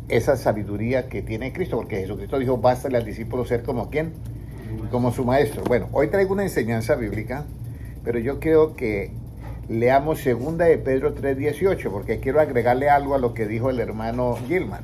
esa sabiduría que tiene Cristo, porque Jesucristo dijo, basta al discípulo ser como ¿quién? Como su maestro. Bueno, hoy traigo una enseñanza bíblica, pero yo quiero que leamos segunda de Pedro 3:18, porque quiero agregarle algo a lo que dijo el hermano Gilmar.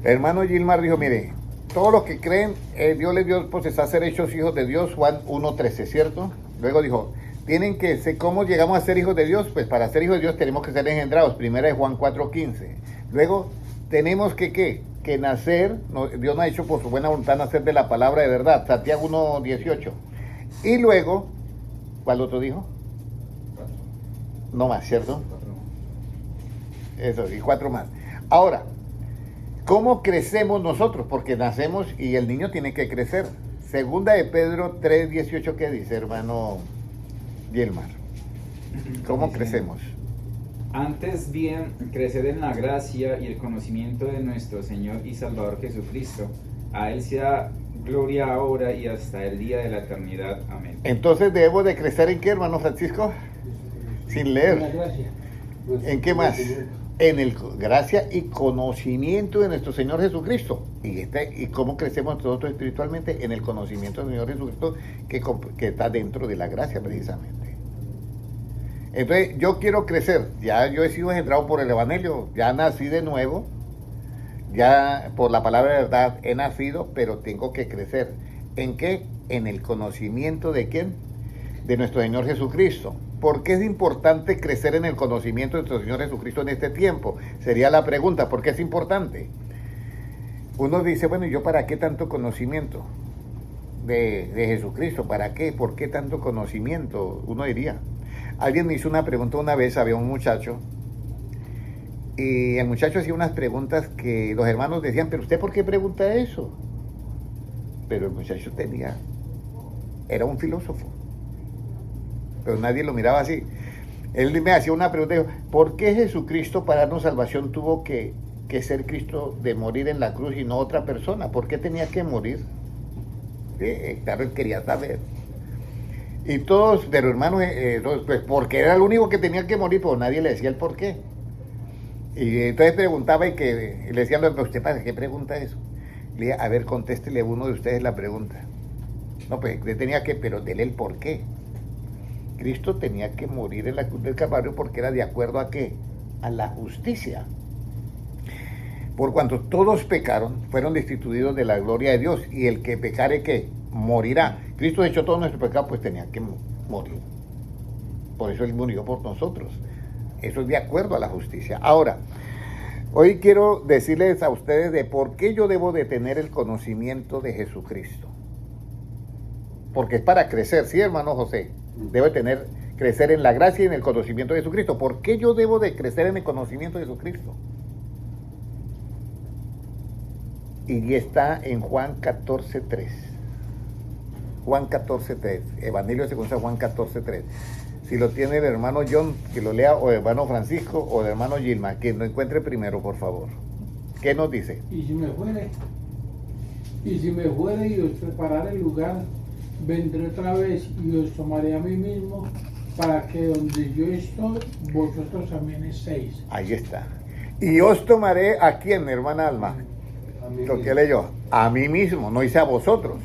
El hermano Gilmar dijo, mire, todos los que creen, Dios les dio potestad a ser hechos hijos de Dios, Juan 1:13, ¿cierto? Luego dijo, tienen que ser, ¿cómo llegamos a ser hijos de Dios? Pues para ser hijos de Dios tenemos que ser engendrados. Primera de Juan 4:15. Luego, tenemos que, ¿qué? Que nacer, Dios nos ha hecho por su buena voluntad nacer de la palabra de verdad, Santiago 1:18. Y luego, ¿cuál otro dijo? No más, ¿cierto? Eso, y 4 más. Ahora, ¿cómo crecemos nosotros? Porque nacemos y el niño tiene que crecer. Segunda de Pedro 3:18, ¿qué dice, hermano Gilmar? ¿Cómo crecemos? Antes bien, creced en la gracia y el conocimiento de nuestro Señor y Salvador Jesucristo. A Él sea gloria ahora y hasta el día de la eternidad. Amén. Entonces, ¿debemos de crecer en qué, hermano Francisco? Sin leer. La gracia. ¿En qué más? En el gracia y conocimiento de nuestro Señor Jesucristo. ¿Y cómo crecemos nosotros espiritualmente? En el conocimiento del Señor Jesucristo que está dentro de la gracia precisamente. Entonces yo quiero crecer, ya yo he sido engendrado por el Evangelio, ya nací de nuevo, ya por la palabra de verdad he nacido, pero tengo que crecer. ¿En qué? En el conocimiento de ¿quién? De nuestro Señor Jesucristo. ¿Por qué es importante crecer en el conocimiento de nuestro Señor Jesucristo en este tiempo? Sería la pregunta, ¿por qué es importante? Uno dice, bueno, ¿y yo para qué tanto conocimiento de Jesucristo? ¿Para qué? ¿Por qué tanto conocimiento? Uno diría. Alguien me hizo una pregunta una vez, había un muchacho, y el muchacho hacía unas preguntas que los hermanos decían, pero ¿usted por qué pregunta eso? Pero el muchacho era un filósofo, pero nadie lo miraba así. Él me hacía una pregunta, dijo, ¿por qué Jesucristo para darnos salvación tuvo que ser Cristo de morir en la cruz y no otra persona? ¿Por qué tenía que morir? Claro, él quería saber. Y todos, pero hermanos, pues porque era el único que tenía que morir, pero nadie le decía el por qué. Y entonces preguntaba y le decían, pero ¿usted para qué pregunta eso? Le dije, a ver, contéstele uno de ustedes la pregunta. No, pues le tenía que, pero dele el por qué. Cristo tenía que morir en la cruz del Calvario porque era de acuerdo a qué? A la justicia. Por cuanto todos pecaron, fueron destituidos de la gloria de Dios, y el que pecare, ¿qué? Morirá. Cristo hecho todo nuestro pecado, pues tenía que morir. Por eso Él murió por nosotros. Eso es de acuerdo a la justicia. Ahora, hoy quiero decirles a ustedes de por qué yo debo de tener el conocimiento de Jesucristo. Porque es para crecer, ¿sí, hermano José? Debo crecer en la gracia y en el conocimiento de Jesucristo. ¿Por qué yo debo de crecer en el conocimiento de Jesucristo? Y está en Juan 14:3. Juan 14:3. Evangelio según San Juan 14:3. Si lo tiene el hermano John, que lo lea, o el hermano Francisco, o el hermano Gilma, que lo encuentre primero, por favor. ¿Qué nos dice? Y si me fuere y os preparare el lugar, vendré otra vez y os tomaré a mí mismo, para que donde yo estoy, vosotros también estéis. Ahí está. Y os tomaré ¿a quién, hermana Alma? Lo que leyó, a mí mismo, no dice a vosotros.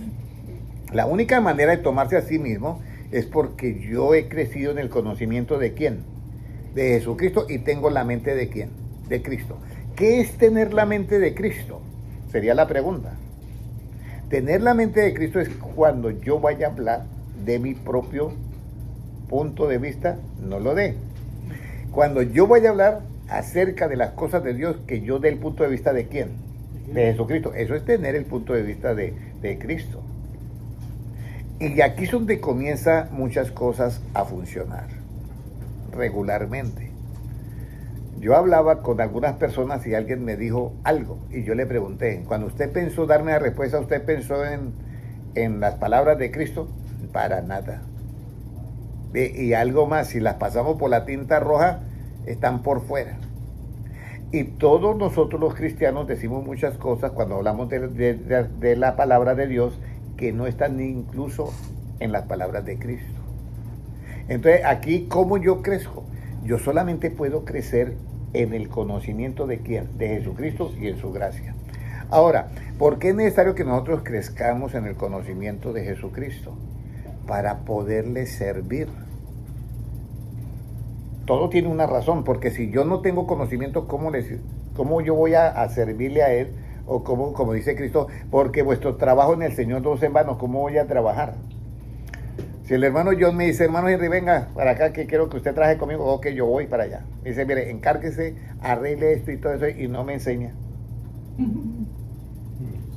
La única manera de tomarse a sí mismo es porque yo he crecido en el conocimiento de quién, de Jesucristo, y tengo la mente de quién, de Cristo. ¿Qué es tener la mente de Cristo? Sería la pregunta. Tener la mente de Cristo es cuando yo vaya a hablar de mi propio punto de vista, no lo dé. Cuando yo vaya a hablar acerca de las cosas de Dios, que yo dé el punto de vista de quién, de Jesucristo. Eso es tener el punto de vista de Cristo. Y aquí es donde comienza muchas cosas a funcionar regularmente. Yo hablaba con algunas personas y alguien me dijo algo y yo le pregunté, cuando usted pensó darme la respuesta, ¿usted pensó en las palabras de Cristo? Para nada. Y algo más, si las pasamos por la tinta roja, están por fuera. Y todos nosotros los cristianos decimos muchas cosas cuando hablamos de la palabra de Dios que no están ni incluso en las palabras de Cristo. Entonces aquí, ¿cómo yo crezco? Yo solamente puedo crecer en el conocimiento de quién, de Jesucristo y en su gracia. Ahora, ¿por qué es necesario que nosotros crezcamos en el conocimiento de Jesucristo? Para poderle servir. Todo tiene una razón, porque si yo no tengo conocimiento, ¿cómo yo voy a servirle a Él? O como dice Cristo, porque vuestro trabajo en el Señor no es en vano, ¿cómo voy a trabajar? Si el hermano John me dice, hermano Henry, venga para acá que quiero que usted trabaje conmigo, ok, yo voy para allá. Me dice, mire, encárguese, arregle esto y todo eso, y no me enseña.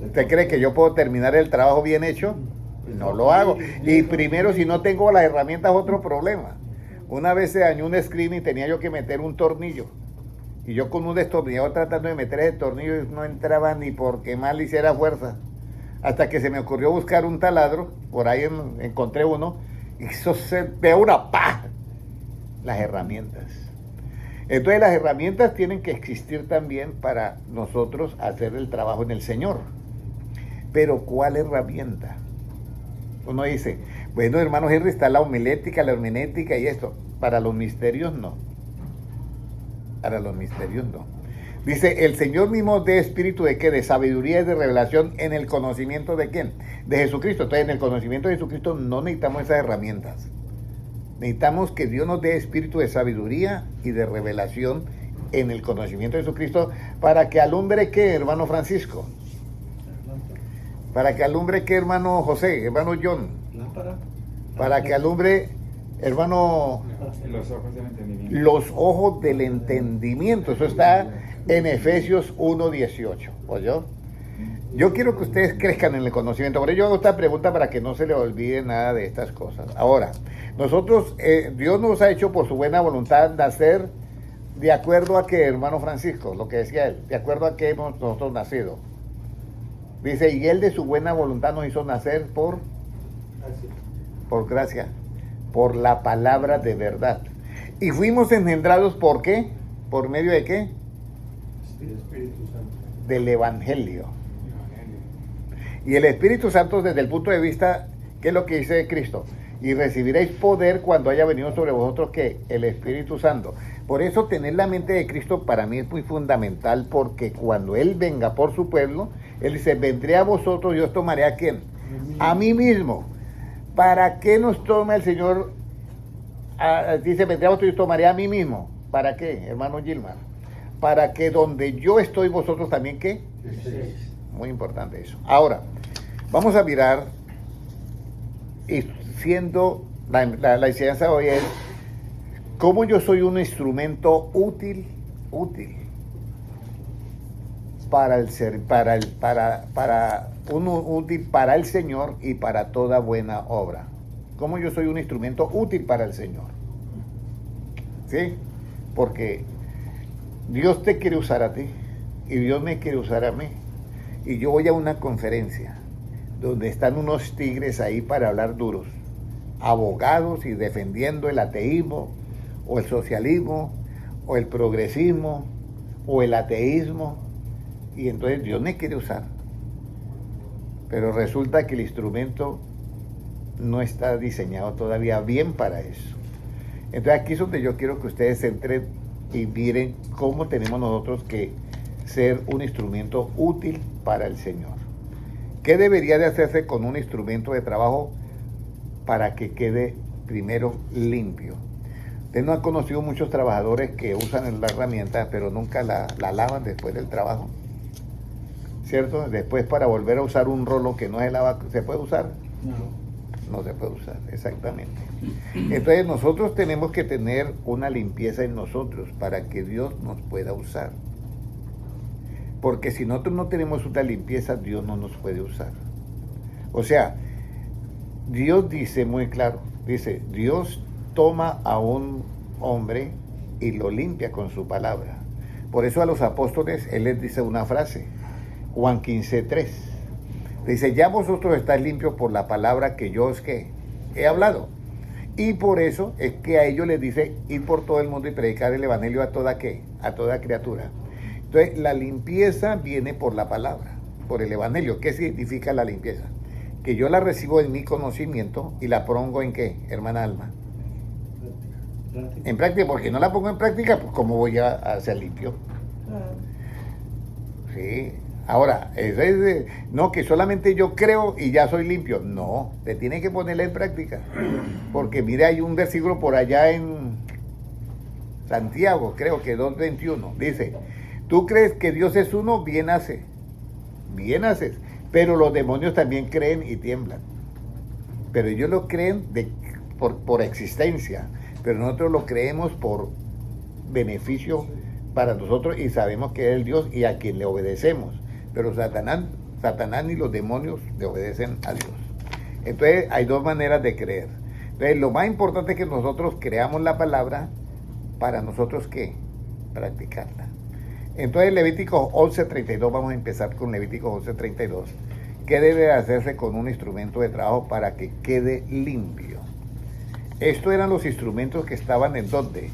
¿Usted cree que yo puedo terminar el trabajo bien hecho? No lo hago. Y primero, si no tengo las herramientas, otro problema. Una vez se dañó un screen y tenía yo que meter un tornillo. Y yo con un destornillador tratando de meter ese tornillo no entraba ni porque mal le hiciera fuerza. Hasta que se me ocurrió buscar un taladro, por ahí encontré uno, y eso se ve una ¡pah! Las herramientas. Entonces las herramientas tienen que existir también para nosotros hacer el trabajo en el Señor. Pero ¿cuál herramienta? Uno dice, bueno, hermano Henry, está la homilética, la hermenéutica y esto. Para los misterios no. Para los misterios no. Dice, el Señor mismo de espíritu de qué, de sabiduría y de revelación en el conocimiento de quién, de Jesucristo. Entonces, en el conocimiento de Jesucristo no necesitamos esas herramientas. Necesitamos que Dios nos dé espíritu de sabiduría y de revelación en el conocimiento de Jesucristo para que alumbre qué, hermano Francisco. Para que alumbre qué, hermano José, hermano John. Para que alumbre, hermano, Los ojos del entendimiento. los ojos del entendimiento. Eso está en Efesios 1:18. ¿Oyó? Yo quiero que ustedes crezcan en el conocimiento. Por ello hago esta pregunta para que no se les olvide nada de estas cosas. Ahora, nosotros, Dios nos ha hecho por su buena voluntad nacer de acuerdo a que, hermano Francisco, lo que decía él, de acuerdo a que hemos nosotros nacido. Dice, y él de su buena voluntad nos hizo nacer por gracia, por la palabra de verdad. Y fuimos engendrados ¿por qué? ¿Por medio de qué? Espíritu Santo. Del Evangelio. Y el Espíritu Santo desde el punto de vista, ¿qué es lo que dice Cristo? Y recibiréis poder cuando haya venido sobre vosotros, ¿qué? El Espíritu Santo. Por eso tener la mente de Cristo para mí es muy fundamental, porque cuando Él venga por su pueblo, Él dice, vendré a vosotros y os tomaré ¿a quién? A mí mismo. ¿Para qué nos toma el Señor? Dice, vendré a vosotros y os tomaré a mí mismo. ¿Para qué, hermano Gilmar? Para que donde yo estoy, vosotros también, ¿qué? Muy importante eso. Ahora, vamos a mirar, y siendo la enseñanza de hoy es, cómo yo soy un instrumento útil para el útil para el Señor y para toda buena obra. Cómo yo soy un instrumento útil para el Señor. ¿Sí? Porque Dios te quiere usar a ti y Dios me quiere usar a mí. Y yo voy a una conferencia donde están unos tigres ahí para hablar duros, abogados y defendiendo el ateísmo o el socialismo o el progresismo o el ateísmo, y entonces Dios me quiere usar, pero resulta que el instrumento no está diseñado todavía bien para eso. Entonces aquí es donde yo quiero que ustedes entren y miren cómo tenemos nosotros que ser un instrumento útil para el Señor. ¿Qué debería de hacerse con un instrumento de trabajo para que quede primero limpio? Usted no ha conocido muchos trabajadores que usan la herramienta, pero nunca la lavan después del trabajo, ¿cierto? Después, para volver a usar un rolo que no se lava, ¿se puede usar? No se puede usar, exactamente. Entonces nosotros tenemos que tener una limpieza en nosotros para que Dios nos pueda usar. Porque si nosotros no tenemos una limpieza, Dios no nos puede usar. O sea, Dios dice muy claro, dice, Dios toma a un hombre y lo limpia con su palabra. Por eso a los apóstoles Él les dice una frase, Juan 15:3. Dice, ya vosotros estáis limpios por la palabra que yo os he hablado. Y por eso es que a ellos les dice, ir por todo el mundo y predicar el evangelio a toda criatura. Entonces, la limpieza viene por la palabra, por el evangelio. ¿Qué significa la limpieza? Que yo la recibo en mi conocimiento y la pongo ¿en qué, hermana Alma? En práctica, porque no la pongo en práctica, pues ¿cómo voy a ser limpio? Sí. Ahora, eso es no, que solamente yo creo y ya soy limpio. No, te tiene que ponerla en práctica. Porque mira, hay un versículo por allá en Santiago, creo que 2:21, dice, tú crees que Dios es uno, bien haces, pero los demonios también creen y tiemblan. Pero ellos lo creen por existencia, pero nosotros lo creemos por beneficio para nosotros y sabemos que es el Dios y a quien le obedecemos. Pero Satanás ni los demonios le obedecen a Dios. Entonces hay dos maneras de creer. Entonces lo más importante es que nosotros creamos la palabra para nosotros ¿qué? Practicarla. Entonces Levítico 11:32, vamos a empezar con Levítico 11:32. ¿Qué debe hacerse con un instrumento de trabajo para que quede limpio? Estos eran los instrumentos que estaban ¿en dónde?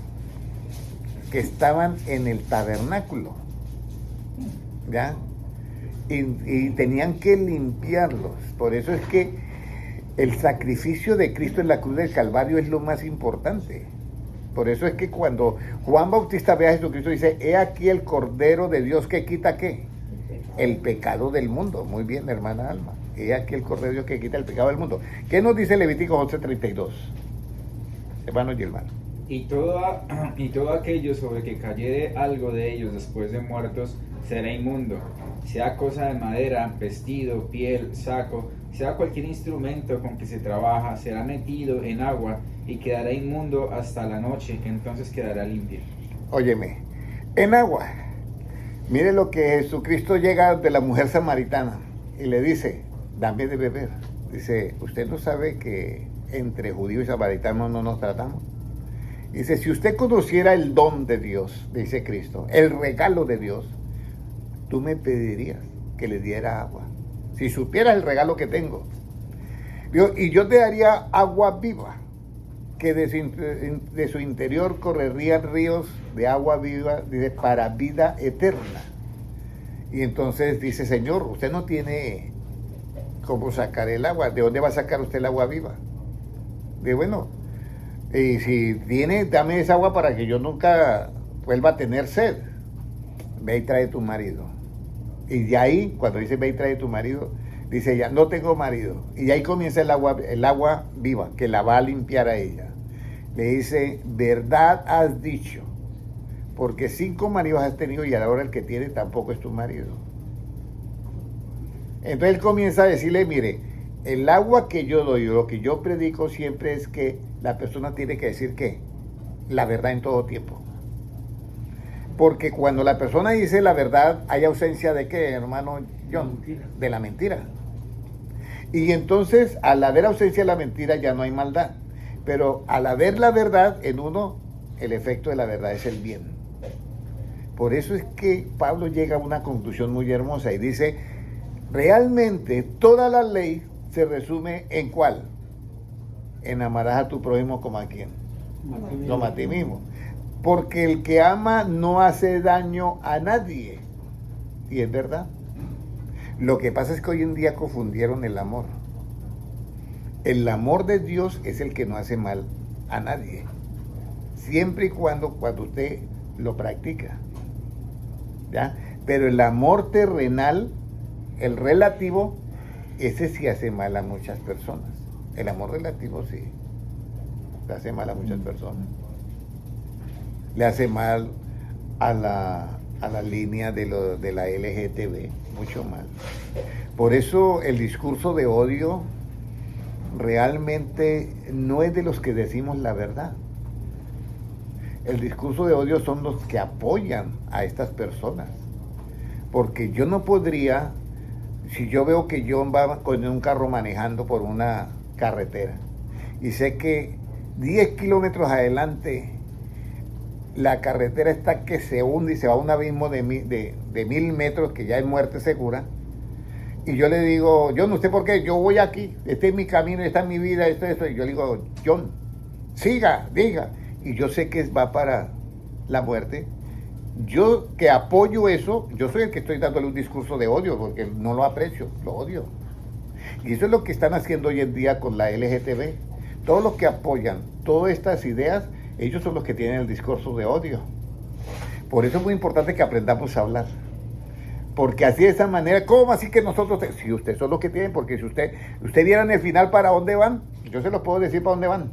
Que estaban en el tabernáculo. ¿Ya? Y tenían que limpiarlos. Por eso es que el sacrificio de Cristo en la cruz del Calvario es lo más importante. Por eso es que cuando Juan Bautista ve a Jesucristo dice, he aquí el Cordero de Dios que quita ¿qué? El pecado del mundo. Muy bien, hermana Alma. He aquí el Cordero de Dios que quita el pecado del mundo. ¿Qué nos dice Levítico 11:32? Hermanos y hermanos. Y todo aquello sobre que cayere algo de ellos después de muertos será inmundo, sea cosa de madera, vestido, piel, saco, sea cualquier instrumento con que se trabaja, será metido en agua y quedará inmundo hasta la noche, entonces quedará limpio. Óyeme, en agua. Mire lo que Jesucristo llega de la mujer samaritana y le dice, dame de beber. Dice, ¿usted no sabe que entre judíos y samaritanos no nos tratamos? Dice, si usted conociera el don de Dios, dice Cristo, el regalo de Dios, tú me pedirías que le diera agua. Si supieras el regalo que tengo. Y yo te daría agua viva, que de su interior correrían ríos de agua viva, dice, para vida eterna. Y entonces dice, Señor, usted no tiene cómo sacar el agua. ¿De dónde va a sacar usted el agua viva? De bueno, y si tiene, dame esa agua para que yo nunca vuelva a tener sed. Ve y trae tu marido. Y de ahí, cuando dice ve y trae tu marido, dice ya, no tengo marido. Y de ahí comienza el agua viva, que la va a limpiar a ella. Le dice, verdad has dicho, porque 5 maridos has tenido y ahora el que tiene tampoco es tu marido. Entonces él comienza a decirle, mire, el agua que yo doy, lo que yo predico siempre es que la persona tiene que decir ¿qué? La verdad en todo tiempo. Porque cuando la persona dice la verdad, hay ausencia de ¿qué, hermano John? De la mentira. Y entonces, al haber ausencia de la mentira, ya no hay maldad. Pero al haber la verdad en uno, el efecto de la verdad es el bien. Por eso es que Pablo llega a una conclusión muy hermosa y dice, realmente toda la ley se resume en ¿cuál? En amarás a tu prójimo como a quién. Como a ti mismo. Porque el que ama no hace daño a nadie. Y es verdad. Lo que pasa es que hoy en día confundieron el amor. El amor de Dios es el que no hace mal a nadie. Siempre y cuando usted lo practica. ¿Ya? Pero el amor terrenal, el relativo, ese sí hace mal a muchas personas. El amor relativo sí. Le hace mal a muchas personas. Le hace mal a la línea de la LGTB, mucho mal. Por eso el discurso de odio realmente no es de los que decimos la verdad. El discurso de odio son los que apoyan a estas personas. Porque yo no podría, si yo veo que John va con un carro manejando por una carretera y sé que 10 kilómetros adelante la carretera está que se hunde y se va a un abismo de 1000 metros, que ya es muerte segura, y yo le digo, John, ¿usted por qué? Yo voy aquí, este es mi camino, esta es mi vida, esto, y yo le digo, John, siga, diga, y yo sé que va para la muerte. Yo que apoyo eso, yo soy el que estoy dándole un discurso de odio, porque no lo aprecio, lo odio. Y eso es lo que están haciendo hoy en día con la LGTB. Todos los que apoyan todas estas ideas Ellos son los que tienen el discurso de odio. Por eso es muy importante que aprendamos a hablar. Porque así de esa manera, ¿cómo así que nosotros? Si ustedes son los que tienen, porque si usted viera en el final para dónde van, yo se los puedo decir para dónde van.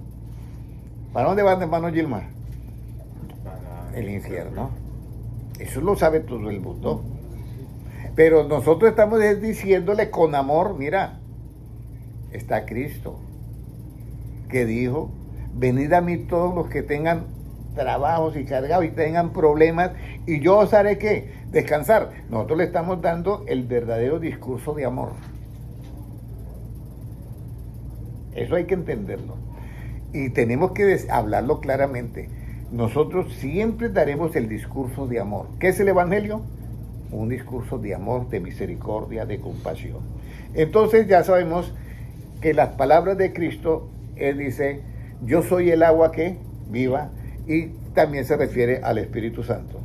¿Para dónde van, hermano Gilmar? Para El infierno. Eso lo sabe todo el mundo. Pero nosotros estamos diciéndole con amor, mira, está Cristo, que dijo, venid a mí todos los que tengan trabajos y cargados y tengan problemas, y yo os haré ¿qué? Descansar. Nosotros le estamos dando el verdadero discurso de amor. Eso hay que entenderlo. Y tenemos que hablarlo claramente. Nosotros siempre daremos el discurso de amor. ¿Qué es el Evangelio? Un discurso de amor, de misericordia, de compasión. Entonces ya sabemos que las palabras de Cristo, Él dice, yo soy el agua que viva, y también se refiere al Espíritu Santo.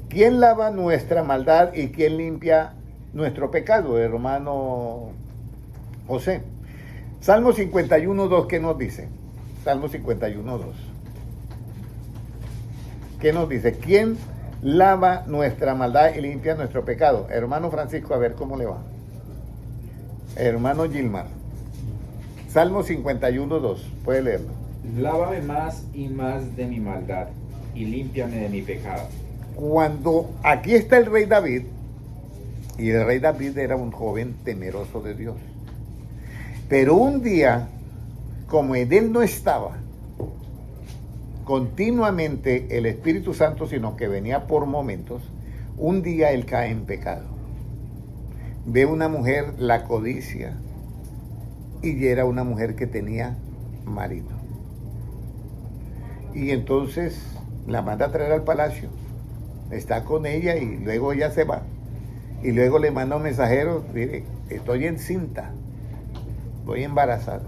¿Quién lava nuestra maldad y quién limpia nuestro pecado, hermano José? Salmo 51:2, ¿qué nos dice? Salmo 51:2. ¿Qué nos dice? ¿Quién lava nuestra maldad y limpia nuestro pecado? Hermano Francisco, a ver cómo le va. Hermano Gilmar. Salmo 51:2, puede leerlo. Lávame más y más de mi maldad y límpiame de mi pecado. Cuando aquí está el rey David, y el rey David era un joven temeroso de Dios. Pero un día, como en él no estaba continuamente el Espíritu Santo, sino que venía por momentos, un día él cae en pecado. Ve una mujer, la codicia, y era una mujer que tenía marido. Y entonces la manda a traer al palacio, está con ella y luego ella se va. Y luego le manda un mensajero, dice, estoy encinta, estoy embarazada.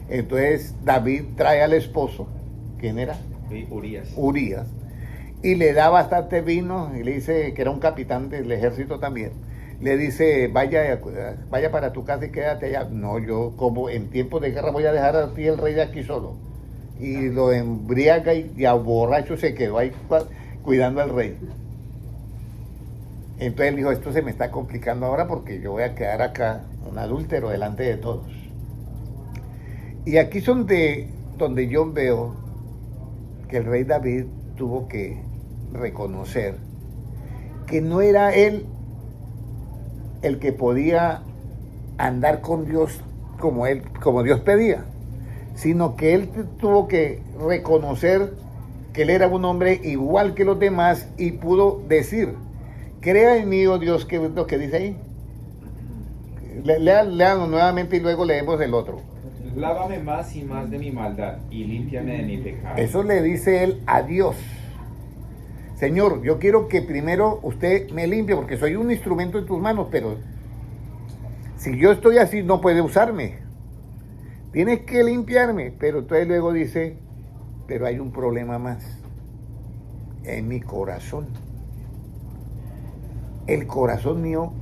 Entonces David trae al esposo, ¿quién era? Urías. Urías, y le da bastante vino, y le dice, que era un capitán del ejército también, le dice, vaya para tu casa y quédate allá. No, yo como en tiempos de guerra voy a dejar a ti el rey de aquí solo. Y lo embriaga y a borracho se quedó ahí cuidando al rey. Entonces él dijo, esto se me está complicando ahora porque yo voy a quedar acá un adúltero delante de todos. Y aquí es donde yo veo que el rey David tuvo que reconocer que no era él el que podía andar con Dios como Dios pedía, sino que él tuvo que reconocer que él era un hombre igual que los demás y pudo decir, crea en mí, oh Dios, ¿qué es lo que dice ahí? Léanlo nuevamente y luego leemos el otro. Lávame más y más de mi maldad y límpiame de mi pecado. Eso le dice él a Dios. Señor, yo quiero que primero usted me limpie porque soy un instrumento en tus manos, pero si yo estoy así no puede usarme. Tienes que limpiarme. Pero entonces luego dice, pero hay un problema más en mi corazón. El corazón mío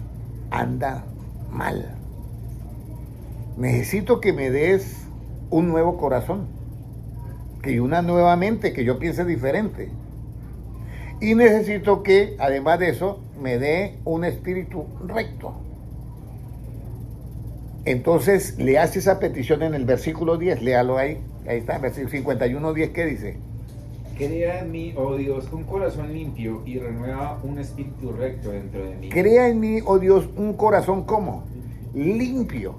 anda mal. Necesito que me des un nuevo corazón, que una nueva mente, que yo piense diferente. Y necesito que, además de eso, me dé un espíritu recto. Entonces le hace esa petición en el versículo 10, léalo ahí está, en versículo 51:10, ¿qué dice? Crea en mí, oh Dios, un corazón limpio y renueva un espíritu recto dentro de mí. Crea en mí, oh Dios, un corazón ¿cómo? Limpio.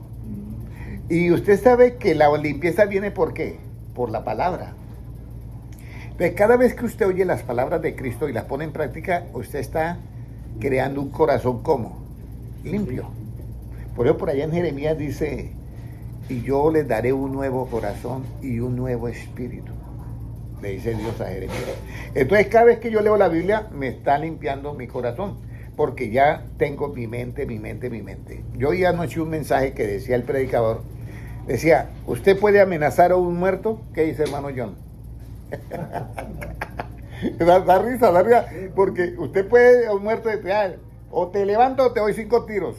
Y usted sabe que la limpieza viene ¿por qué? Por la palabra. Entonces, cada vez que usted oye las palabras de Cristo y las pone en práctica, usted está creando un corazón ¿cómo? Limpio. Por eso por allá en Jeremías dice, y yo les daré un nuevo corazón y un nuevo espíritu. Le dice Dios a Jeremías. Entonces cada vez que yo leo la Biblia, me está limpiando mi corazón, porque ya tengo mi mente. Yo ya anoche un mensaje que decía el predicador, decía, ¿usted puede amenazar a un muerto? ¿Qué dice hermano John? da risa, porque usted puede a un muerto decir, o te levanto o te doy 5 tiros.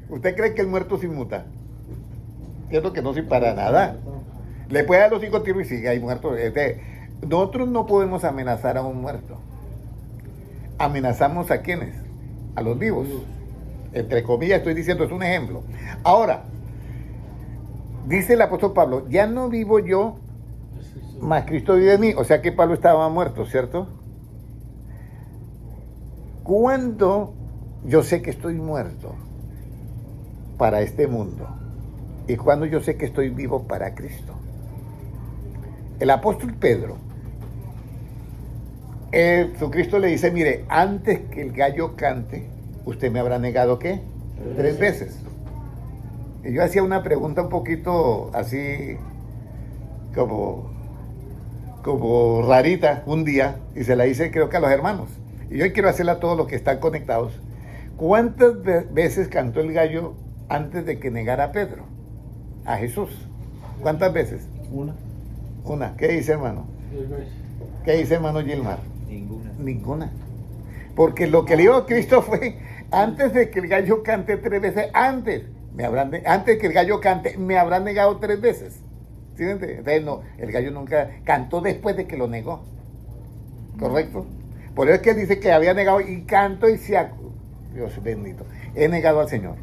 ¿Usted cree que el muerto se inmuta? Cierto que no sirve para nada. Le puede dar los 5 tiros y sigue ahí muerto. nosotros no podemos amenazar a un muerto. ¿Amenazamos a quiénes? A los vivos. Entre comillas estoy diciendo, es un ejemplo. Ahora, dice el apóstol Pablo, ya no vivo yo, mas Cristo vive en mí. O sea que Pablo estaba muerto, ¿cierto? Cuando yo sé que estoy muerto para este mundo y cuando yo sé que estoy vivo para Cristo. El apóstol Pedro, Jesucristo le dice, mire, antes que el gallo cante, usted me habrá negado, ¿qué? 3 veces. Y yo hacía una pregunta un poquito así como rarita un día y se la hice creo que a los hermanos. Y hoy quiero hacerla a todos los que están conectados. ¿Cuántas veces cantó el gallo antes de que negara a Pedro? A Jesús. ¿Cuántas veces? Una. ¿Qué dice, hermano? 3 veces. ¿Qué dice, hermano Gilmar? Ninguna. Porque lo que le dijo Cristo fue, antes de que el gallo cante 3 veces, antes de que el gallo cante, me habrán negado 3 veces. ¿Sí me entiende? Entonces, no, el gallo nunca cantó después de que lo negó. ¿Correcto? Por eso es que él dice que había negado y canto y Dios bendito, he negado al Señor.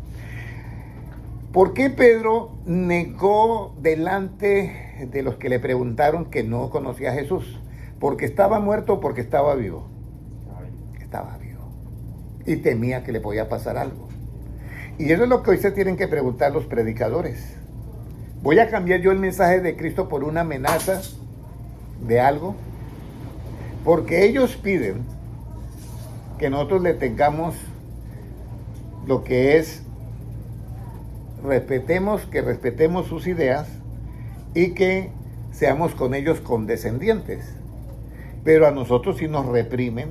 ¿Por qué Pedro negó delante de los que le preguntaron que no conocía a Jesús? ¿Porque estaba muerto o porque estaba vivo? Estaba vivo. Y temía que le podía pasar algo. Y eso es lo que hoy se tienen que preguntar los predicadores. ¿Voy a cambiar yo el mensaje de Cristo por una amenaza de algo? Porque ellos piden que nosotros le tengamos lo que es que respetemos sus ideas y que seamos con ellos condescendientes. Pero a nosotros sí nos reprimen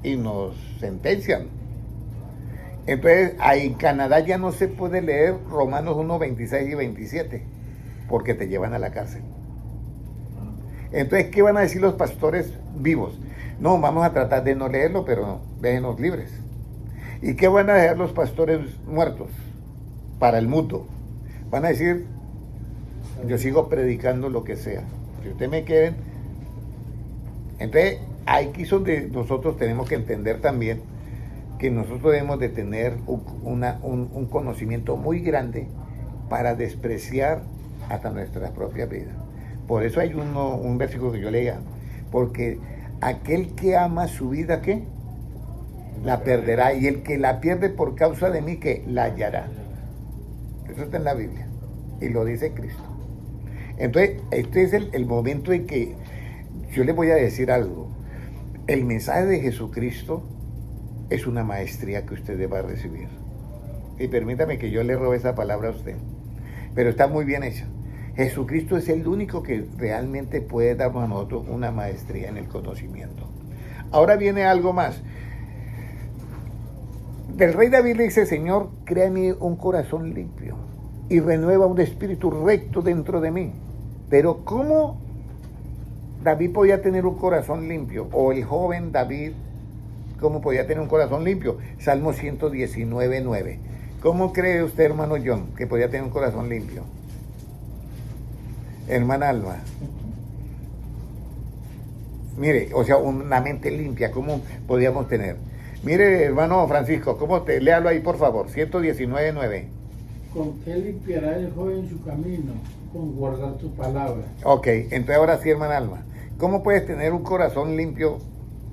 y nos sentencian. Entonces, ahí en Canadá ya no se puede leer Romanos 1, 26 y 27, porque te llevan a la cárcel. Entonces, ¿qué van a decir los pastores vivos? No, vamos a tratar de no leerlo, pero no, déjenos libres. ¿Y qué van a dejar los pastores muertos para el mundo? Van a decir, yo sigo predicando lo que sea. Si ustedes me quieren. Entonces, aquí es donde nosotros tenemos que entender también que nosotros debemos de tener un conocimiento muy grande para despreciar hasta nuestra propia vida. Por eso hay un versículo que yo leía, porque aquel que ama su vida, ¿qué? La perderá, y el que la pierde por causa de mí, ¿qué? La hallará. Eso está en la Biblia, y lo dice Cristo. Entonces, este es el momento en que yo les voy a decir algo. El mensaje de Jesucristo es una maestría que usted va a recibir. Y permítame que yo le robe esa palabra a usted, pero está muy bien hecha. Jesucristo es el único que realmente puede darnos a nosotros una maestría en el conocimiento. Ahora viene algo más. Del rey David le dice, Señor, créame un corazón limpio y renueva un espíritu recto dentro de mí. Pero ¿cómo David podía tener un corazón limpio? O el joven David, ¿cómo podía tener un corazón limpio? Salmo 119, 9. ¿Cómo cree usted, hermano John, que podía tener un corazón limpio? Hermana Alma. Mire, o sea, una mente limpia, ¿cómo podíamos tener? Mire, hermano Francisco, léalo ahí, por favor, 119, 9. ¿Con qué limpiará el joven su camino? Con guardar tu palabra. Ok, entonces ahora sí, hermana Alma. ¿Cómo puedes tener un corazón limpio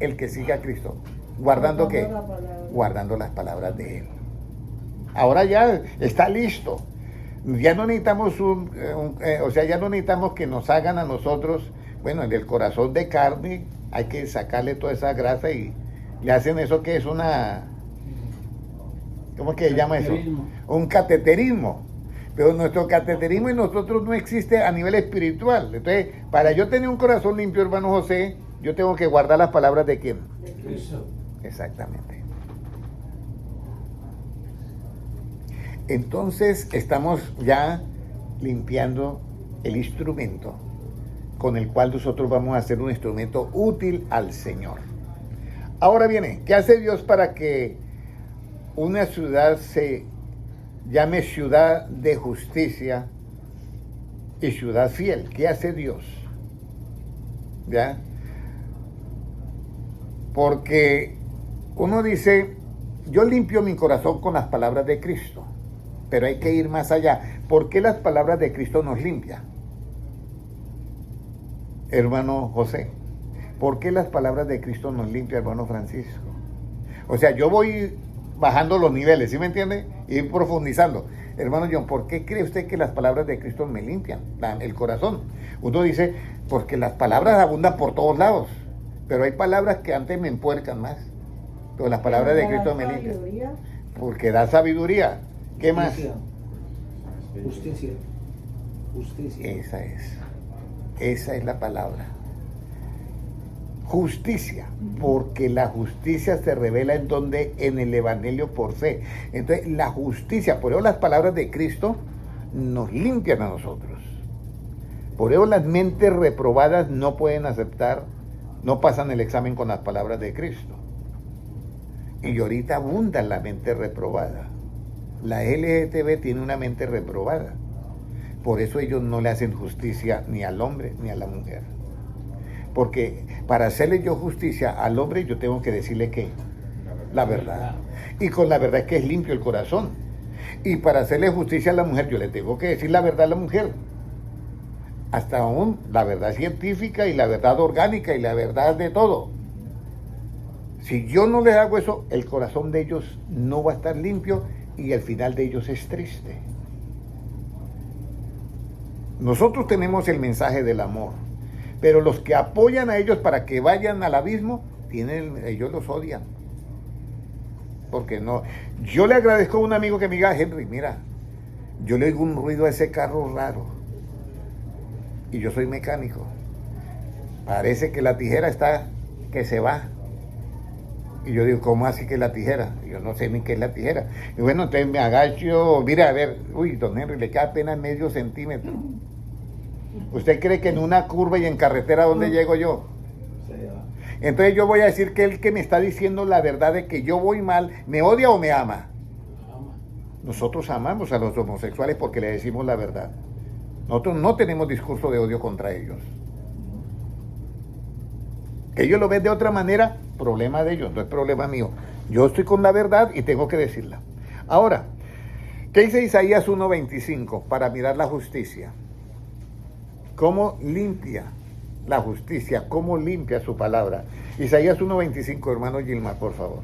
el que sigue a Cristo? ¿Guardando qué? Guardando las palabras de Él. Ahora ya está listo. Ya no necesitamos ya no necesitamos que nos hagan a nosotros, bueno, en el corazón de carne, hay que sacarle toda esa grasa y le hacen eso que es ¿cómo es que se llama eso? Un cateterismo. Pero nuestro cateterismo en nosotros no existe a nivel espiritual. Entonces, para yo tener un corazón limpio, hermano José, yo tengo que guardar las palabras de ¿quién? De Cristo. Exactamente. Entonces, estamos ya limpiando el instrumento con el cual nosotros vamos a hacer un instrumento útil al Señor. Ahora viene, ¿qué hace Dios para que una ciudad se llame ciudad de justicia y ciudad fiel? ¿Qué hace Dios? ¿Ya? Porque uno dice, yo limpio mi corazón con las palabras de Cristo, pero hay que ir más allá. ¿Por qué las palabras de Cristo nos limpian? Hermano José, ¿por qué las palabras de Cristo nos limpian, hermano Francisco? O sea, yo voy bajando los niveles, ¿sí me entiende? Y profundizando. Hermano John, ¿por qué cree usted que las palabras de Cristo me limpian el corazón? Uno dice, porque las palabras abundan por todos lados, pero hay palabras que antes me empuercan más. Pero las palabras de Cristo me limpian. Porque da sabiduría. ¿Qué más? Justicia. Justicia. Esa es la palabra. Justicia, porque la justicia se revela en donde, en el Evangelio por fe. Entonces, la justicia, por eso las palabras de Cristo nos limpian a nosotros. Por eso las mentes reprobadas no pueden aceptar, no pasan el examen con las palabras de Cristo. Y ahorita abunda la mente reprobada. La LGTB tiene una mente reprobada. Por eso ellos no le hacen justicia ni al hombre ni a la mujer. Porque para hacerle yo justicia al hombre, yo tengo que decirle que la verdad. Y con la verdad es que es limpio el corazón. Y para hacerle justicia a la mujer, yo le tengo que decir la verdad a la mujer. Hasta aún la verdad científica y la verdad orgánica y la verdad de todo. Si yo no les hago eso, el corazón de ellos no va a estar limpio y el final de ellos es triste. Nosotros tenemos el mensaje del amor, pero los que apoyan a ellos para que vayan al abismo, ellos los odian. Porque no. Yo le agradezco a un amigo que me diga, Henry, mira, yo le oigo un ruido a ese carro raro. Y yo soy mecánico. Parece que la tijera está, que se va. Y yo digo, ¿cómo así que la tijera? Yo no sé ni qué es la tijera. Y bueno, entonces me agacho, mira, a ver, uy, don Henry, le queda apenas medio centímetro. ¿Usted cree que en una curva y en carretera dónde llego yo? Entonces yo voy a decir que el que me está diciendo la verdad de que yo voy mal, ¿me odia o me ama? Nosotros amamos a los homosexuales porque le decimos la verdad. Nosotros no tenemos discurso de odio contra ellos. Que ellos lo ven de otra manera, problema de ellos, no es problema mío. Yo estoy con la verdad y tengo que decirla. Ahora, ¿qué dice Isaías 1:25 para mirar la justicia? ¿Cómo limpia la justicia? ¿Cómo limpia su palabra? Isaías 1:25, hermano Gilmar, por favor.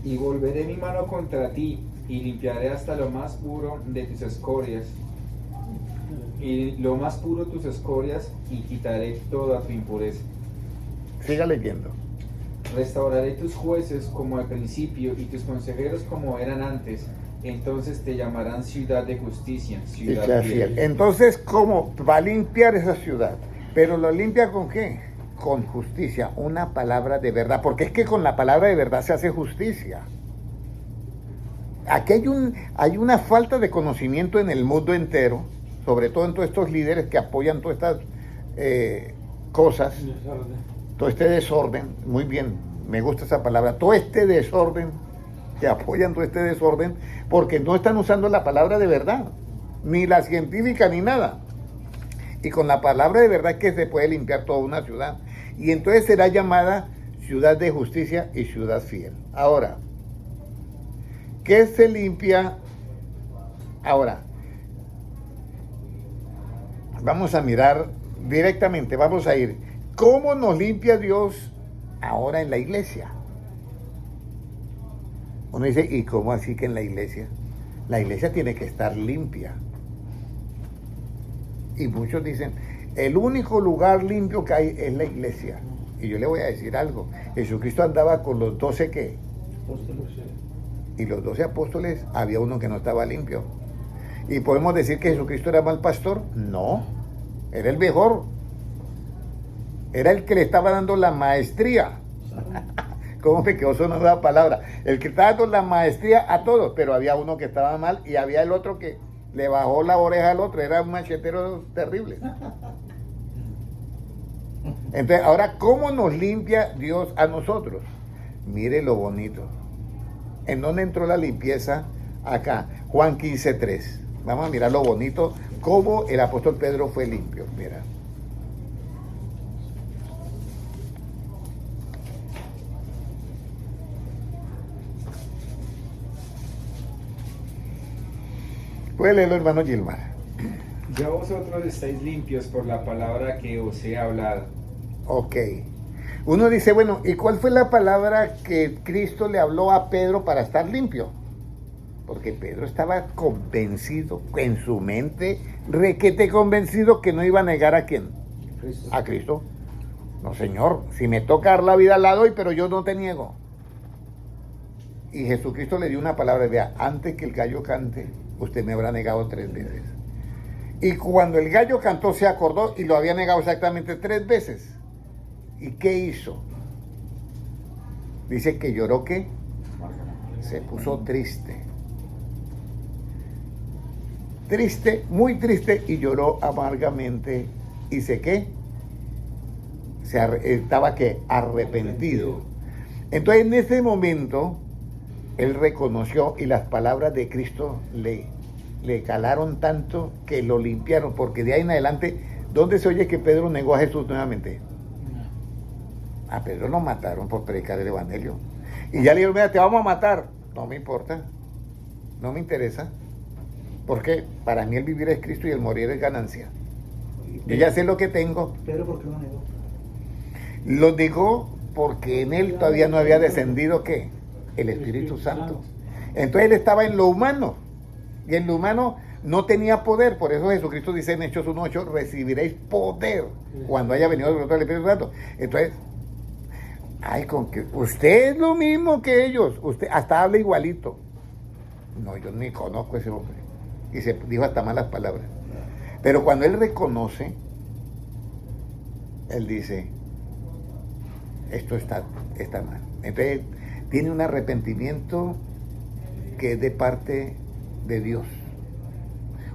Y volveré mi mano contra ti y limpiaré hasta lo más puro de tus escorias. Y lo más puro tus escorias y quitaré toda tu impureza. Siga leyendo. Restauraré tus jueces como al principio y tus consejeros como eran antes. Entonces te llamarán ciudad de justicia, ciudad fiel. Entonces, ¿cómo va a limpiar esa ciudad? Pero lo limpia ¿con qué? Con justicia, una palabra de verdad. Porque es que con la palabra de verdad se hace justicia. Aquí hay una falta de conocimiento en el mundo entero, sobre todo en todos estos líderes que apoyan todas estas cosas. Todo este desorden, muy bien, me gusta esa palabra, todo este desorden, que apoyan todo este desorden, porque no están usando la palabra de verdad, ni la científica, ni nada. Y con la palabra de verdad es que se puede limpiar toda una ciudad. Y entonces será llamada ciudad de justicia y ciudad fiel. Ahora, ¿qué se limpia? Ahora, vamos a mirar directamente, vamos a ir. ¿Cómo nos limpia Dios ahora en la iglesia? Uno dice, ¿y cómo así que en la iglesia? La iglesia tiene que estar limpia. Y muchos dicen, el único lugar limpio que hay es la iglesia. Y yo le voy a decir algo. Jesucristo andaba con los 12 ¿qué? Y los 12 apóstoles, había uno que no estaba limpio. ¿Y podemos decir que Jesucristo era mal pastor? No, era el mejor. Era el que le estaba dando la maestría. ¿Cómo me quedó sonando la palabra? El que estaba dando la maestría a todos, pero había uno que estaba mal y había el otro que le bajó la oreja al otro. Era un machetero terrible. Entonces, ahora, ¿cómo nos limpia Dios a nosotros? Mire lo bonito. ¿En dónde entró la limpieza? Acá, Juan 15:3. Vamos a mirar lo bonito, cómo el apóstol Pedro fue limpio. Mira. Puede leerlo, hermano Gilmar. Ya vosotros estáis limpios por la palabra que os he hablado. Ok. Uno dice, bueno, ¿y cuál fue la palabra que Cristo le habló a Pedro para estar limpio? Porque Pedro estaba convencido, en su mente, requete convencido que no iba a negar a quién. A Cristo. No, Señor, si me toca dar la vida la doy, pero yo no te niego. Y Jesucristo le dio una palabra, vea, antes que el gallo cante, usted me habrá negado 3 veces. Y cuando el gallo cantó se acordó y lo había negado exactamente 3 veces. ¿Y qué hizo? Dice que lloró, ¿qué? Se puso triste. Triste, muy triste, y lloró amargamente. ¿Y sé qué? Estaba ¿qué? Arrepentido. Entonces en ese momento él reconoció y las palabras de Cristo le calaron tanto que lo limpiaron, porque de ahí en adelante, ¿dónde se oye que Pedro negó a Jesús nuevamente? A Pedro lo mataron por predicar el evangelio. Y ya le dijeron, mira, te vamos a matar. No me importa, no me interesa, porque para mí el vivir es Cristo y el morir es ganancia. Yo ya sé lo que tengo. Pedro, ¿por qué lo negó? Lo negó porque en él todavía no había descendido ¿qué? El Espíritu Santo. Entonces él estaba en lo humano, y en lo humano no tenía poder. Por eso Jesucristo dice en Hechos 1:8, recibiréis poder cuando haya venido el Espíritu Santo. Entonces, ay, con que usted es lo mismo que ellos, usted hasta habla igualito. No, yo ni conozco a ese hombre. Y se dijo hasta malas palabras. Pero cuando él reconoce, él dice, esto está mal. Entonces tiene un arrepentimiento que es de parte de Dios,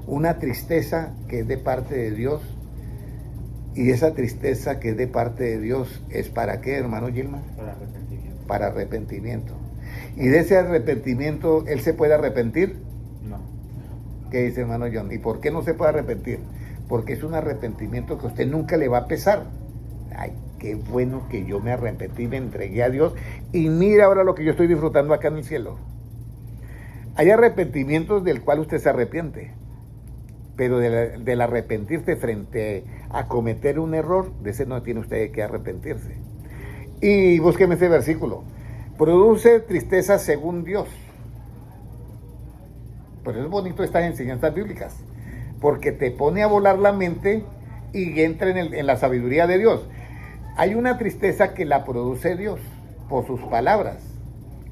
una tristeza que es de parte de Dios, y esa tristeza que es de parte de Dios es ¿para qué, hermano Gilman? Para arrepentimiento. Para arrepentimiento. Y de ese arrepentimiento, ¿él se puede arrepentir? No. ¿Qué dice, hermano John? ¿Y por qué no se puede arrepentir? Porque es un arrepentimiento que a usted nunca le va a pesar. Ay, qué bueno que yo me arrepentí, me entregué a Dios, y mira ahora lo que yo estoy disfrutando acá en el cielo. Hay arrepentimientos del cual usted se arrepiente, pero del arrepentirse frente a cometer un error, de ese no tiene usted que arrepentirse. Y búsqueme ese versículo. Produce tristeza según Dios. Por eso es bonito estas enseñanzas bíblicas, porque te pone a volar la mente y entra en la sabiduría de Dios. Hay una tristeza que la produce Dios por sus palabras,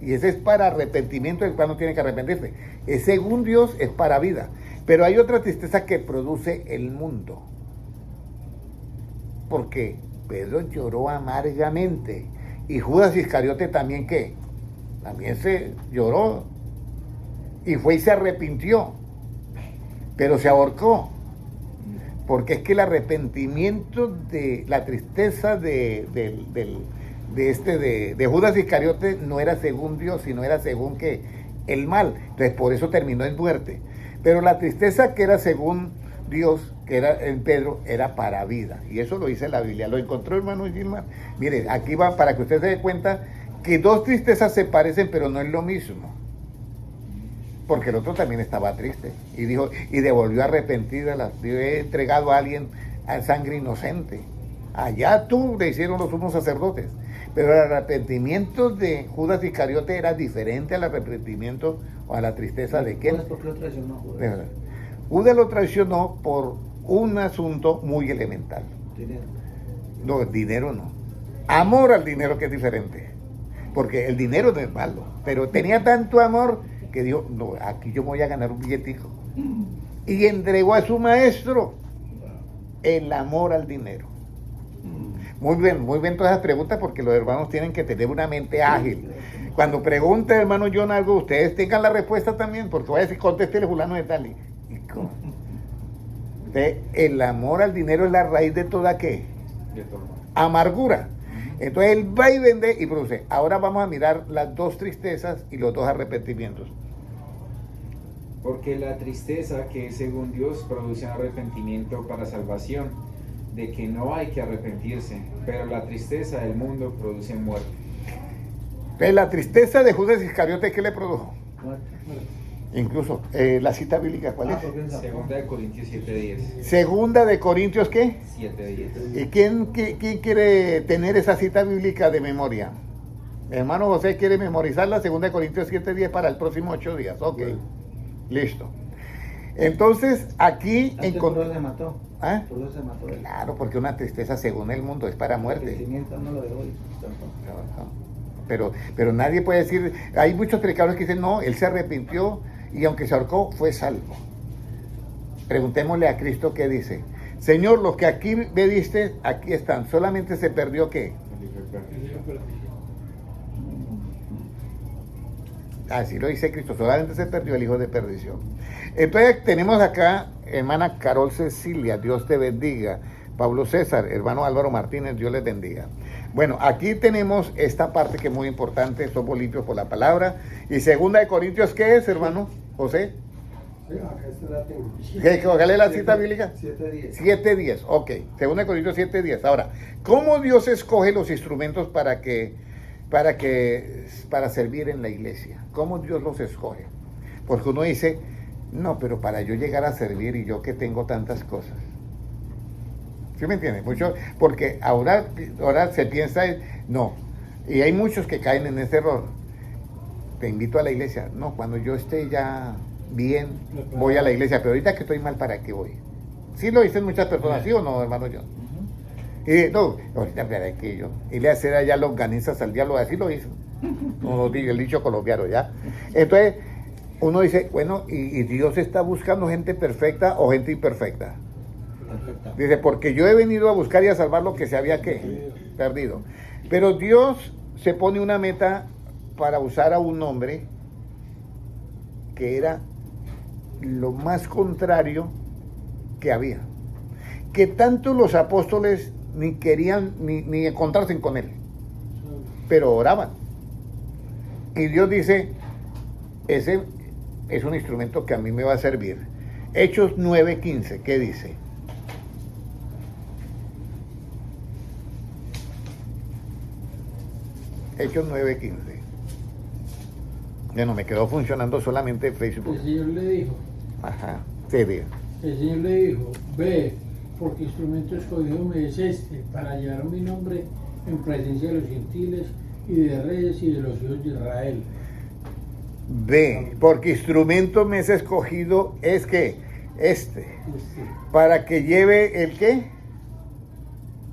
y ese es para arrepentimiento, el cual no tiene que arrepentirse. Es según Dios, es para vida. Pero hay otra tristeza que produce el mundo, porque Pedro lloró amargamente, y Judas Iscariote también, ¿qué? También se lloró, y fue y se arrepintió, pero se ahorcó. Porque es que el arrepentimiento de la tristeza de Judas Iscariote no era según Dios, sino era según que el mal. Entonces por eso terminó en muerte. Pero la tristeza que era según Dios, que era en Pedro, era para vida. Y eso lo dice la Biblia. ¿Lo encontró, hermano Gilmar? Mire, aquí va para que usted se dé cuenta que 2 tristezas se parecen, pero no es lo mismo. Porque el otro también estaba triste y dijo, y devolvió arrepentida, he entregado a alguien a sangre inocente. Allá tú le hicieron los sumos sacerdotes. Pero el arrepentimiento de Judas Iscariote era diferente al arrepentimiento o a la tristeza de quién. ¿Por qué lo traicionó Judas? Judas lo traicionó por un asunto muy elemental. Dinero. No, dinero no. Amor al dinero, que es diferente. Porque el dinero no es malo, pero tenía tanto amor que dijo, no, aquí yo me voy a ganar un billetico. Y entregó a su maestro el amor al dinero. Muy bien todas esas preguntas, porque los hermanos tienen que tener una mente ágil. Cuando pregunte, hermano John, algo, ustedes tengan la respuesta también, porque voy a decir, contéstele fulano de tal. El amor al dinero es la raíz de toda ¿qué? De todo. Amargura. Entonces él va y vende y produce. Ahora vamos a mirar las 2 tristezas y los 2 arrepentimientos. Porque la tristeza que es según Dios produce un arrepentimiento para salvación, de que no hay que arrepentirse, pero la tristeza del mundo produce muerte. Entonces la tristeza de Judas Iscariote, ¿qué le produjo? Incluso, la cita bíblica, ¿cuál es? Segunda de Corintios 7:10. Segunda de Corintios, ¿qué? 7:10. ¿Y quién quiere tener esa cita bíblica de memoria? Mi hermano José quiere memorizar la segunda de Corintios 7:10 para el próximo 8 días. Ok, listo. Entonces, aquí Pablo se mató. ¿Ah? Pablo se mató. Claro, porque una tristeza según el mundo es para El muerte. sentimiento no lo dejó ir. Pero nadie puede decir, hay muchos predicadores que dicen, no, él se arrepintió y aunque se ahorcó, fue salvo. Preguntémosle a Cristo qué dice. Señor, los que aquí me diste, aquí están. Solamente se perdió ¿qué? Así lo dice Cristo, solamente se perdió el hijo de perdición. Entonces tenemos acá, hermana Carol Cecilia, Dios te bendiga. Pablo César, hermano Álvaro Martínez, Dios les bendiga. Bueno, aquí tenemos esta parte que es muy importante, somos limpios por la palabra. Y segunda de Corintios, ¿qué es, hermano José? Acá está la tengo. ¿Qué es la cita bíblica? 7:10. 7:10, ok. Segunda de Corintios 7:10. Ahora, ¿cómo Dios escoge los instrumentos para servir en la iglesia? ¿Cómo Dios los escoge? Porque uno dice, no, pero para yo llegar a servir y yo que tengo tantas cosas. ¿Sí me entiendes? Mucho, porque ahora se piensa, no, y hay muchos que caen en ese error. Te invito a la iglesia. No, cuando yo esté ya bien, voy a la iglesia, pero ahorita que estoy mal, ¿para qué voy? Sí lo dicen muchas personas, ¿sí o no, hermano John? Y no, ahorita para qué yo. Y le hacer allá los ganisas al diablo, así lo dicen. No, el dicho colombiano, ¿ya? Entonces, uno dice, bueno, ¿y Dios está buscando gente perfecta o gente imperfecta? Dice, porque yo he venido a buscar y a salvar lo que se había perdido. Pero Dios se pone una meta para usar a un hombre que era lo más contrario que había. Que tanto los apóstoles ni querían ni encontrarse con él, pero oraban. Y Dios dice, ese es un instrumento que a mí me va a servir. Hechos 9:15, ¿qué dice? Hechos 9:15. Ya no me quedó funcionando solamente Facebook. El Señor le dijo, Ajá, sí, diga. el Señor le dijo, ve, porque instrumento escogido me es este, para llevar mi nombre en presencia de los gentiles y de reyes y de los hijos de Israel. Ve, porque instrumento me es escogido es que para que lleve el qué.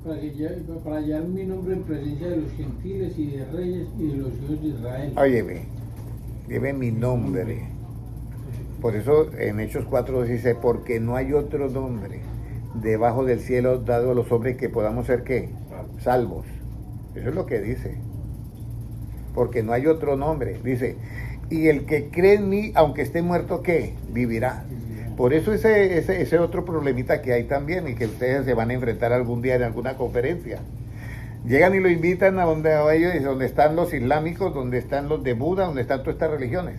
Para llevar mi nombre en presencia de los gentiles y de reyes y de los hijos de Israel. Oye, lleve mi nombre. Por eso en Hechos 4 dice, porque no hay otro nombre debajo del cielo dado a los hombres que podamos ser ¿qué? Salvos. Eso es lo que dice. Porque no hay otro nombre. Dice, y el que cree en mí, aunque esté muerto, ¿qué? Vivirá. Por eso ese otro problemita que hay también y que ustedes se van a enfrentar algún día en alguna conferencia. Llegan y lo invitan a donde ellos, donde están los islámicos, donde están los de Buda, donde están todas estas religiones.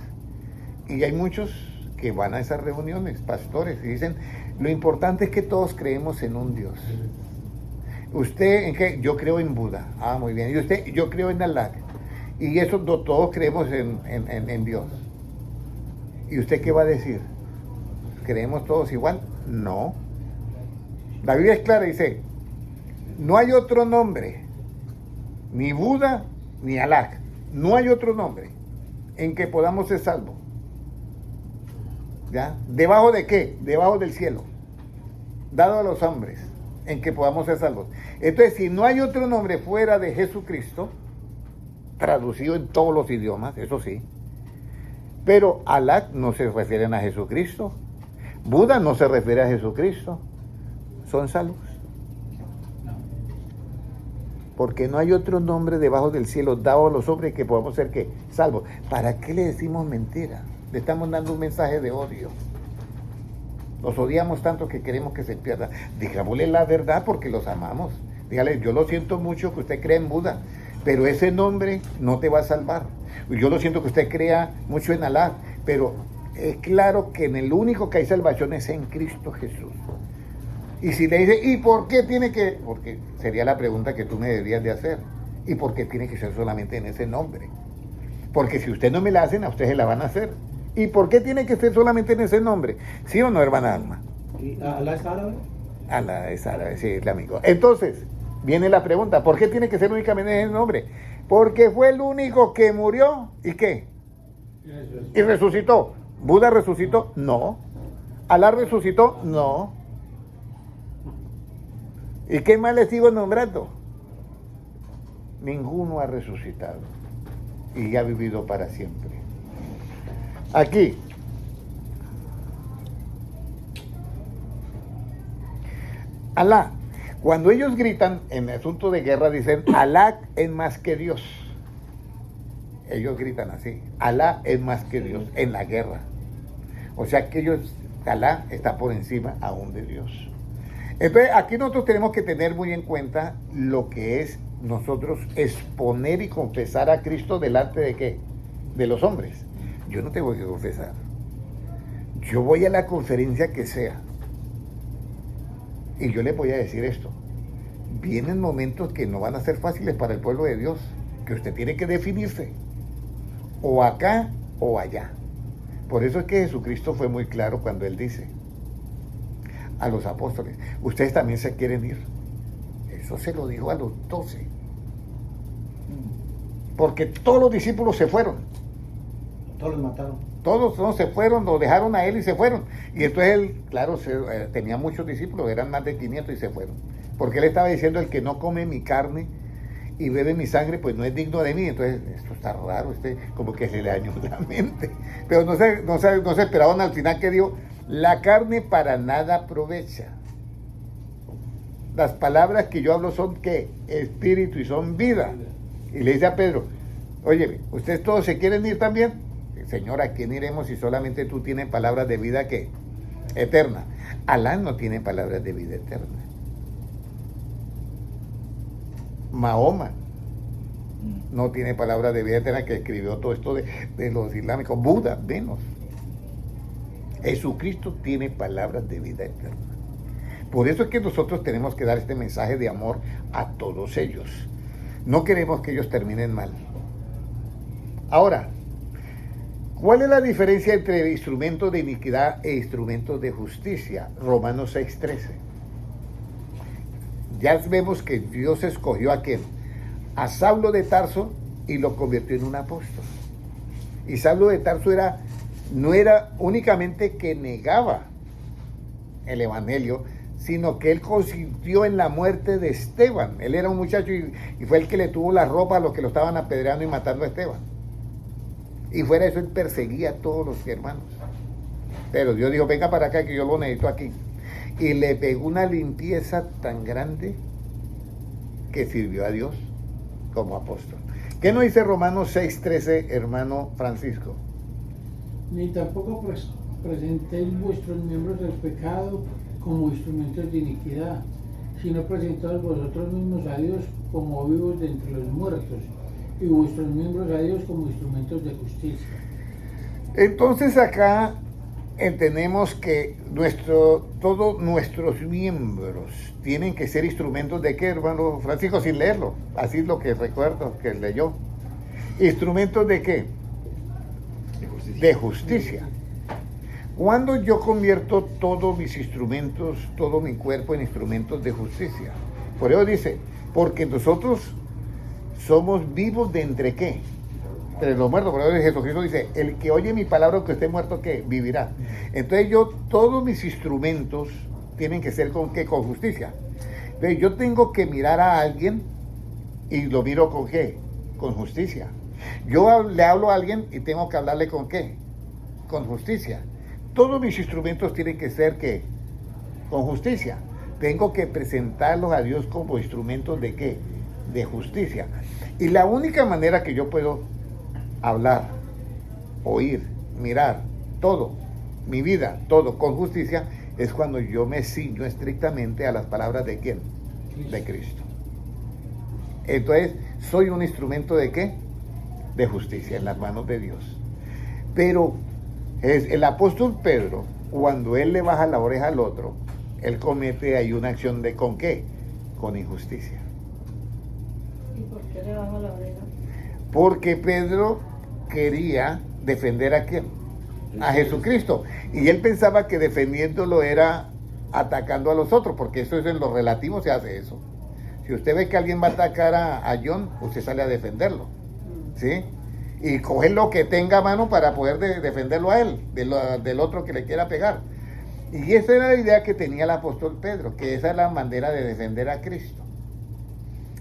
Y hay muchos que van a esas reuniones, pastores, y dicen, lo importante es que todos creemos en un Dios. ¿Usted en qué? Yo creo en Buda. Ah, muy bien. ¿Y usted? Yo creo en Allah. Y eso todos creemos en Dios. ¿Y usted qué va a decir? ¿Creemos todos igual? No. La Biblia es clara, dice, no hay otro nombre, ni Buda, ni Alá. No hay otro nombre en que podamos ser salvos. ¿Ya? ¿Debajo de qué? Debajo del cielo. Dado a los hombres, en que podamos ser salvos. Entonces, si no hay otro nombre fuera de Jesucristo, traducido en todos los idiomas, eso sí, pero Alá no se refieren a Jesucristo, Buda no se refiere a Jesucristo, son salvos. Porque no hay otro nombre debajo del cielo dado a los hombres que podamos ser ¿qué? Salvos. ¿Para qué le decimos mentira? Le estamos dando un mensaje de odio. Los odiamos tanto que queremos que se pierda. Digámosle la verdad porque los amamos. Dígale, yo lo siento mucho que usted crea en Buda, pero ese nombre no te va a salvar. Yo lo siento que usted crea mucho en Alá, pero es claro que en el único que hay salvación es en Cristo Jesús. Y si le dice, ¿y por qué tiene que? Porque sería la pregunta que tú me deberías de hacer. ¿Y por qué tiene que ser solamente en ese nombre? Porque si usted no me la hacen, a usted se la van a hacer. ¿Y por qué tiene que ser solamente en ese nombre? ¿Sí o no, hermana Alma? ¿Y Alá es árabe? Alá es árabe, sí, islámico. Entonces, viene la pregunta, ¿por qué tiene que ser únicamente en ese nombre? Porque fue el único que murió, ¿y qué? Y resucitó. ¿Buda resucitó? No. ¿Alá resucitó? No. ¿Y qué más les sigo nombrando? Ninguno ha resucitado y ha vivido para siempre. Aquí. Alá. Cuando ellos gritan en asunto de guerra, dicen, Alá es más que Dios. Ellos gritan así, Alá es más que Dios en la guerra. O sea que ellos, Alá está por encima aún de Dios. Entonces aquí nosotros tenemos que tener muy en cuenta lo que es nosotros exponer y confesar a Cristo delante de ¿qué? De los hombres. Yo no tengo que confesar. Yo voy a la conferencia que sea. Y yo les voy a decir esto. Vienen momentos que no van a ser fáciles para el pueblo de Dios, que usted tiene que definirse. O acá o allá. Por eso es que Jesucristo fue muy claro cuando Él dice a los apóstoles, ustedes también se quieren ir. Eso se lo dijo a los 12. Porque todos los discípulos se fueron. Todos los mataron. Todos no se fueron, lo dejaron a Él y se fueron. Y entonces Él, claro, tenía muchos discípulos, eran más de 500 y se fueron. Porque Él estaba diciendo, el que no come mi carne y bebe mi sangre, pues no es digno de mí. Entonces, esto está raro, como que se le dañó la mente. Pero no se esperaban al final que dijo, la carne para nada aprovecha. Las palabras que yo hablo son ¿qué? Espíritu y son vida. Y le dice a Pedro, oye, ¿ustedes todos se quieren ir también? Señor, ¿a quién iremos si solamente tú tienes palabras de vida ¿qué? Eterna? Alá no tiene palabras de vida eterna. Mahoma no tiene palabras de vida eterna, que escribió todo esto de los islámicos. Buda, menos. Jesucristo tiene palabras de vida eterna. Por eso es que nosotros tenemos que dar este mensaje de amor a todos ellos. No queremos que ellos terminen mal. Ahora, ¿cuál es la diferencia entre instrumentos de iniquidad e instrumentos de justicia? Romanos 6:13. Ya vemos que Dios escogió a quién, a Saulo de Tarso, y lo convirtió en un apóstol. Y Saulo de Tarso no era únicamente que negaba el evangelio, sino que él consintió en la muerte de Esteban. Él era un muchacho y fue el que le tuvo la ropa a los que lo estaban apedreando y matando a Esteban. Y fuera de eso, él perseguía a todos los hermanos. Pero Dios dijo, venga para acá que yo lo necesito aquí. Y le pegó una limpieza tan grande que sirvió a Dios como apóstol. ¿Qué nos dice Romanos 6:13, hermano Francisco? Ni tampoco presentéis vuestros miembros del pecado como instrumentos de iniquidad, sino presentaos vosotros mismos a Dios como vivos de entre los muertos, y vuestros miembros a Dios como instrumentos de justicia. Entonces acá entendemos que todos nuestros miembros tienen que ser instrumentos de qué, hermano Francisco, sin leerlo. Así es lo que recuerdo que leyó. ¿Instrumentos de qué? De justicia. Cuando yo convierto todos mis instrumentos, todo mi cuerpo en instrumentos de justicia. Por eso dice, porque nosotros somos vivos de entre qué, entre los muertos. Por eso Jesucristo dice, el que oye mi palabra, que esté muerto, ¿qué? Vivirá. Entonces todos mis instrumentos tienen que ser con qué, con justicia. Entonces yo tengo que mirar a alguien y lo miro con qué, con justicia. Yo le hablo a alguien y tengo que hablarle con qué, con justicia. Todos mis instrumentos tienen que ser ¿qué? Con justicia. Tengo que presentarlos a Dios como instrumentos de qué, de justicia. Y la única manera que yo puedo hablar, oír, mirar, todo, mi vida, todo con justicia, es cuando yo me ciño estrictamente a las palabras de quién, de Cristo. Entonces, soy un instrumento de qué, de justicia en las manos de Dios. Pero el apóstol Pedro, cuando él le baja la oreja al otro, él comete ahí una acción de ¿con qué? Con injusticia. ¿Y por qué le baja la oreja? Porque Pedro quería defender a quién, a Jesucristo. Y él pensaba que defendiéndolo era atacando a los otros, porque eso es en lo relativo, se hace eso. Si usted ve que alguien va a atacar a John, usted sale a defenderlo, ¿sí? Y coger lo que tenga a mano para poder defenderlo a él, del otro que le quiera pegar. Y esa era la idea que tenía el apóstol Pedro, que esa es la manera de defender a Cristo.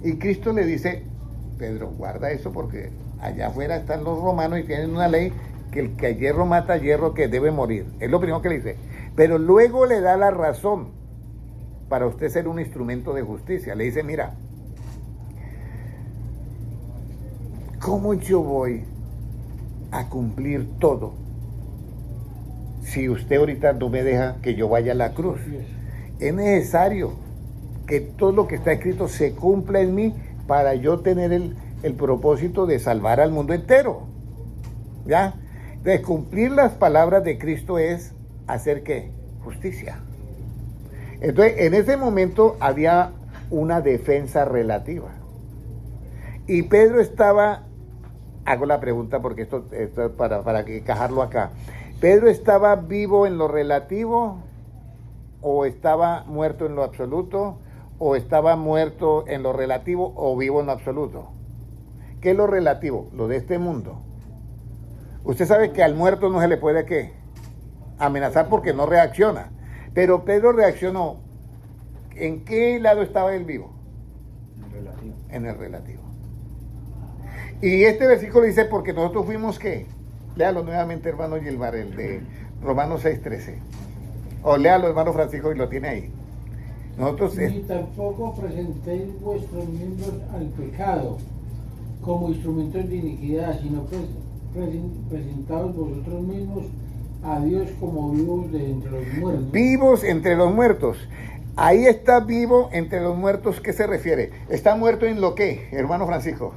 Y Cristo le dice, Pedro, guarda eso porque allá afuera están los romanos y tienen una ley que el que a hierro mata a hierro que debe morir. Es lo primero que le dice. Pero luego le da la razón para usted ser un instrumento de justicia. Le dice, mira, ¿cómo yo voy a cumplir todo si usted ahorita no me deja que yo vaya a la cruz? Es necesario que todo lo que está escrito se cumpla en mí para yo tener el propósito de salvar al mundo entero. ¿Ya? De cumplir las palabras de Cristo es hacer ¿qué? Justicia. Entonces, en ese momento había una defensa relativa. Y Pedro estaba, hago la pregunta porque esto es para encajarlo acá. ¿Pedro estaba vivo en lo relativo o estaba muerto en lo absoluto? ¿O estaba muerto en lo relativo o vivo en lo absoluto? ¿Qué es lo relativo? Lo de este mundo. Usted sabe que al muerto no se le puede ¿qué? Amenazar porque no reacciona. Pero Pedro reaccionó. ¿En qué lado estaba él vivo? Relativo. En el relativo. Y este versículo dice, porque nosotros fuimos ¿qué? Léalo nuevamente, hermano Gilmar, el de Romanos 6:13. O léalo, hermano Francisco, y lo tiene ahí. Nosotros Ni tampoco presentéis vuestros miembros al pecado como instrumentos de iniquidad, sino presentaos vosotros mismos a Dios como vivos de entre los muertos. Vivos entre los muertos. Ahí está vivo entre los muertos. ¿Qué se refiere? ¿Está muerto en lo qué, hermano Francisco?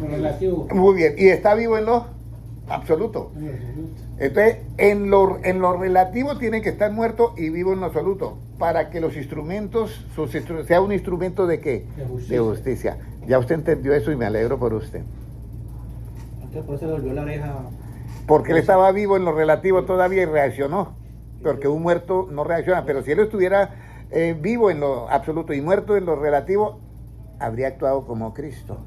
Lo relativo. Muy bien. ¿Y está vivo en lo absoluto? En lo absoluto. Entonces, en lo relativo tiene que estar muerto y vivo en lo absoluto, para que los instrumentos, sea un instrumento de qué? De justicia. Ya usted entendió eso y me alegro por usted. Antes por eso le volvió la oreja. Porque él estaba vivo en lo relativo todavía y reaccionó. Porque un muerto no reacciona. Pero si él estuviera vivo en lo absoluto y muerto en lo relativo, habría actuado como Cristo.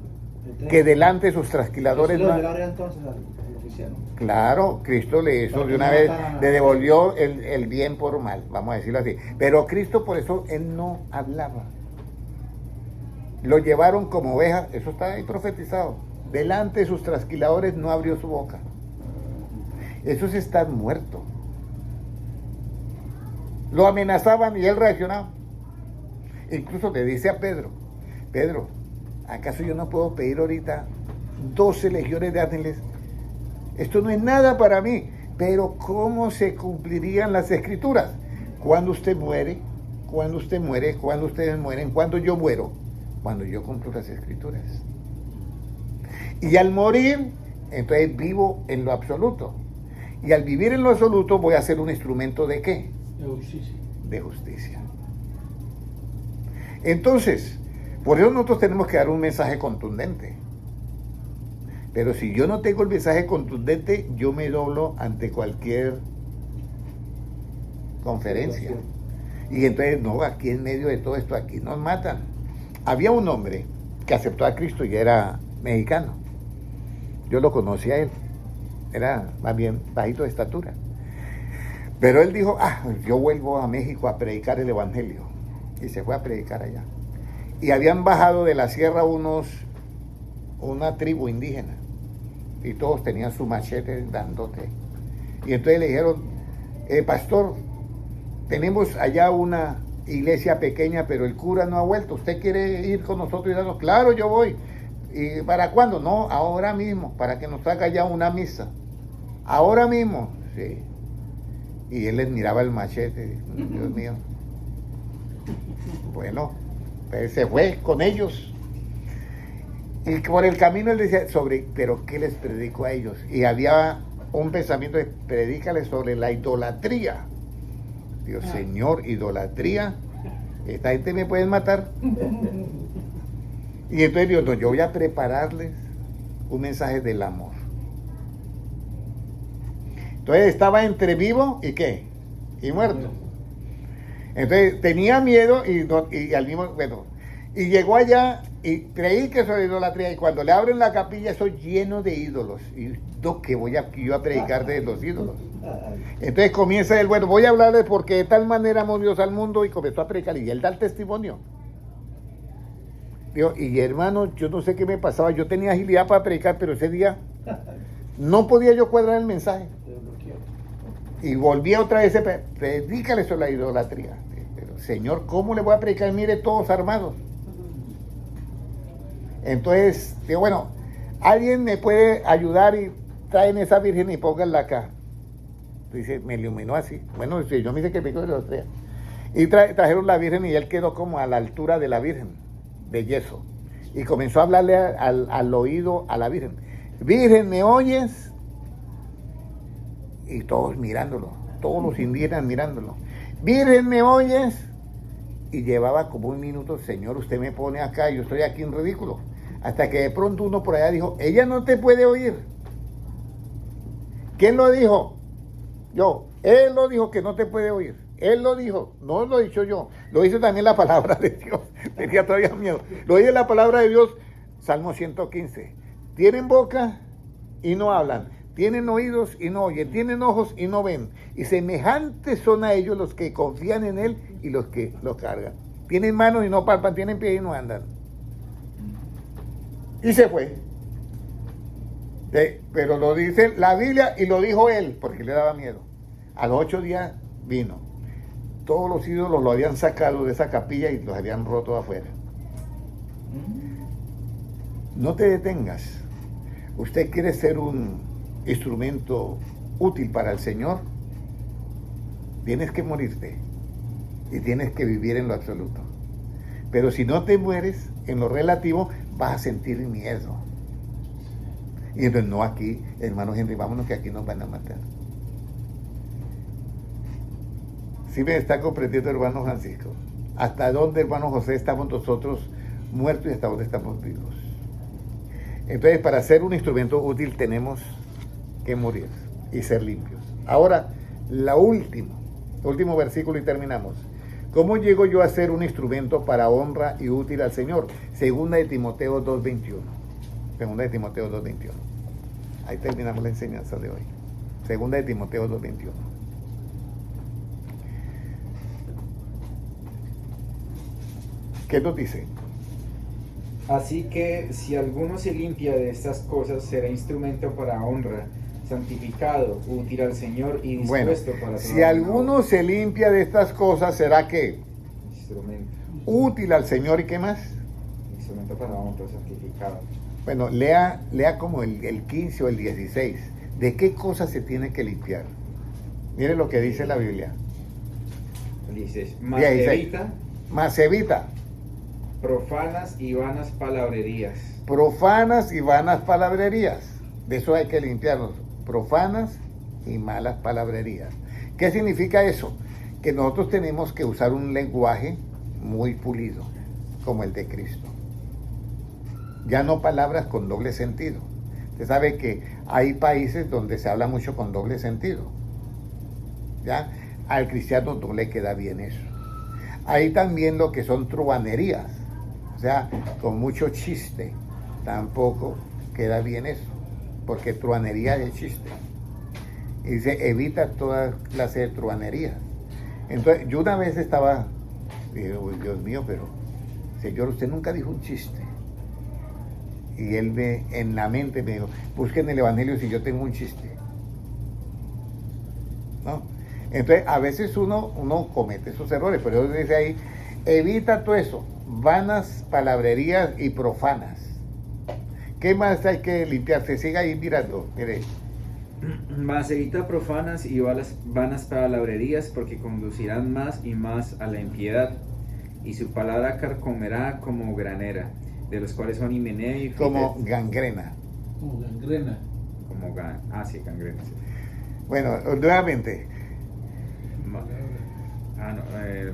Entonces, Que delante de sus trasquiladores... ¿le no- volvió la oreja entonces al oficial? Claro, Cristo le hizo de una vez, le devolvió el bien por mal, vamos a decirlo así. Pero Cristo por eso, él no hablaba. Lo llevaron como oveja, eso está ahí profetizado. Delante de sus trasquiladores no abrió su boca. Eso es estar muerto. Lo amenazaban y él reaccionaba. Incluso le dice a Pedro, Pedro, ¿acaso yo no puedo pedir ahorita 12 legiones de ángeles? Esto no es nada para mí, pero ¿cómo se cumplirían las escrituras? Cuando usted muere, cuando usted muere, cuando ustedes mueren, cuando yo muero, cuando yo cumplo las escrituras. Y al morir, entonces vivo en lo absoluto. Y al vivir en lo absoluto voy a ser un instrumento ¿de qué? De justicia. De justicia. Entonces, por eso nosotros tenemos que dar un mensaje contundente. Pero si yo no tengo el mensaje contundente, yo me doblo ante cualquier conferencia. Y entonces, no, aquí en medio de todo esto, aquí nos matan. Había un hombre que aceptó a Cristo y era mexicano. Yo lo conocí a él. Era más bien bajito de estatura. Pero él dijo, yo vuelvo a México a predicar el evangelio. Y se fue a predicar allá. Y habían bajado de la sierra una tribu indígena. Y todos tenían su machete grandote. Y entonces le dijeron, pastor, tenemos allá una iglesia pequeña, pero el cura no ha vuelto. ¿Usted quiere ir con nosotros y darnos? Claro, yo voy. ¿Y para cuándo? No, ahora mismo, para que nos haga ya una misa. Ahora mismo, sí. Y él les miraba el machete, Dios mío. Bueno, pues se fue con ellos. Y por el camino él decía, pero ¿qué les predico a ellos? Y había un pensamiento de, predícales sobre la idolatría. Dios, Señor, idolatría. Esta gente me puede matar. Y entonces Dios, no, yo voy a prepararles un mensaje del amor. Entonces estaba entre vivo y ¿qué? Y muerto. Entonces tenía miedo y al mismo, bueno, y llegó allá y creí que eso era idolatría, y cuando le abren la capilla eso lleno de ídolos. Y yo que yo a predicar de los ídolos. Entonces comienza él, bueno, voy a hablarles porque de tal manera amó Dios al mundo, y comenzó a predicar y él da el testimonio. Digo, y hermano, yo no sé qué me pasaba, yo tenía agilidad para predicar, pero ese día no podía yo cuadrar el mensaje. Y volví otra vez, predícale sobre la idolatría. Pero, Señor, ¿cómo le voy a predicar? Mire, todos armados. Entonces, digo, bueno, alguien me puede ayudar y traen esa virgen y pónganla acá. Dice, me iluminó así. Bueno, yo me dice que pico de los tres. Y trajeron la virgen y él quedó como a la altura de la virgen, de yeso. Y comenzó a hablarle al oído a la virgen. Virgen, ¿me oyes? Y todos mirándolo, todos los indígenas mirándolo. Virgen, ¿me oyes? Y llevaba como un minuto, Señor, usted me pone acá, yo estoy aquí en ridículo. Hasta que de pronto uno por allá dijo, ella no te puede oír. ¿Quién lo dijo? Yo. Él lo dijo que no te puede oír. Él lo dijo, no lo he dicho yo. Lo dice también la palabra de Dios. Tenía todavía miedo. Lo dice la palabra de Dios, Salmo 115. Tienen boca y no hablan. Tienen oídos y no oyen, tienen ojos y no ven. Y semejantes son a ellos los que confían en Él y los que lo cargan. Tienen manos y no palpan, tienen pies y no andan. Y se fue. Pero lo dice la Biblia y lo dijo él, porque le daba miedo. A los 8 días vino. Todos los ídolos lo habían sacado de esa capilla y los habían roto afuera. No te detengas. ¿Usted quiere ser un instrumento útil para el Señor? Tienes que morirte y tienes que vivir en lo absoluto. Pero si no te mueres en lo relativo, vas a sentir miedo. Y entonces, no, aquí, hermano Henry, vámonos que aquí nos van a matar. Sí me está comprendiendo, hermano Francisco. ¿Hasta dónde, hermano José, estamos nosotros muertos y hasta dónde estamos vivos? Entonces, para ser un instrumento útil tenemos que morir y ser limpios. Ahora, último versículo y terminamos. ¿Cómo llego yo a ser un instrumento para honra y útil al Señor? Segunda de Timoteo 2:21. Segunda de Timoteo 2:21. Ahí terminamos la enseñanza de hoy. Segunda de Timoteo 2:21. ¿Qué nos dice? Así que si alguno se limpia de estas cosas, será instrumento para honra, santificado, útil al Señor y dispuesto para si alguno se limpia de estas cosas, ¿será qué? Instrumento. Útil al Señor, ¿y qué más? Instrumento para honra, santificado. Bueno, lea como el 15 o el 16. ¿De qué cosas se tiene que limpiar? Mire lo que dice la Biblia. 16. Más evita. Profanas y vanas palabrerías. Profanas y vanas palabrerías. De eso hay que limpiarnos. Profanas y malas palabrerías. ¿Qué significa eso? Que nosotros tenemos que usar un lenguaje muy pulido, como el de Cristo. Ya no palabras con doble sentido. Usted sabe que hay países donde se habla mucho con doble sentido. ¿Ya? Al cristiano no le queda bien eso. Hay también lo que son truhanerías. O sea, con mucho chiste. Tampoco queda bien eso. Porque truhanería es chiste. Y dice, evita toda clase de truhanerías. Entonces, yo una vez estaba, dije, Dios mío, pero, Señor, usted nunca dijo un chiste. Y él en la mente me dijo, busquen el Evangelio si yo tengo un chiste. ¿No? Entonces, a veces uno comete esos errores, pero Dios dice ahí, evita todo eso, vanas palabrerías y profanas. ¿Qué más hay que limpiarse? Siga ahí mirando, mire. Mas evita profanas y vanas palabrerías, porque conducirán más y más a la impiedad, y su palabra carcomerá como granera, de los cuales son Himeneo y Fileto. Como gangrena. Como gangrena. Sí, gangrena. Sí. Bueno, nuevamente.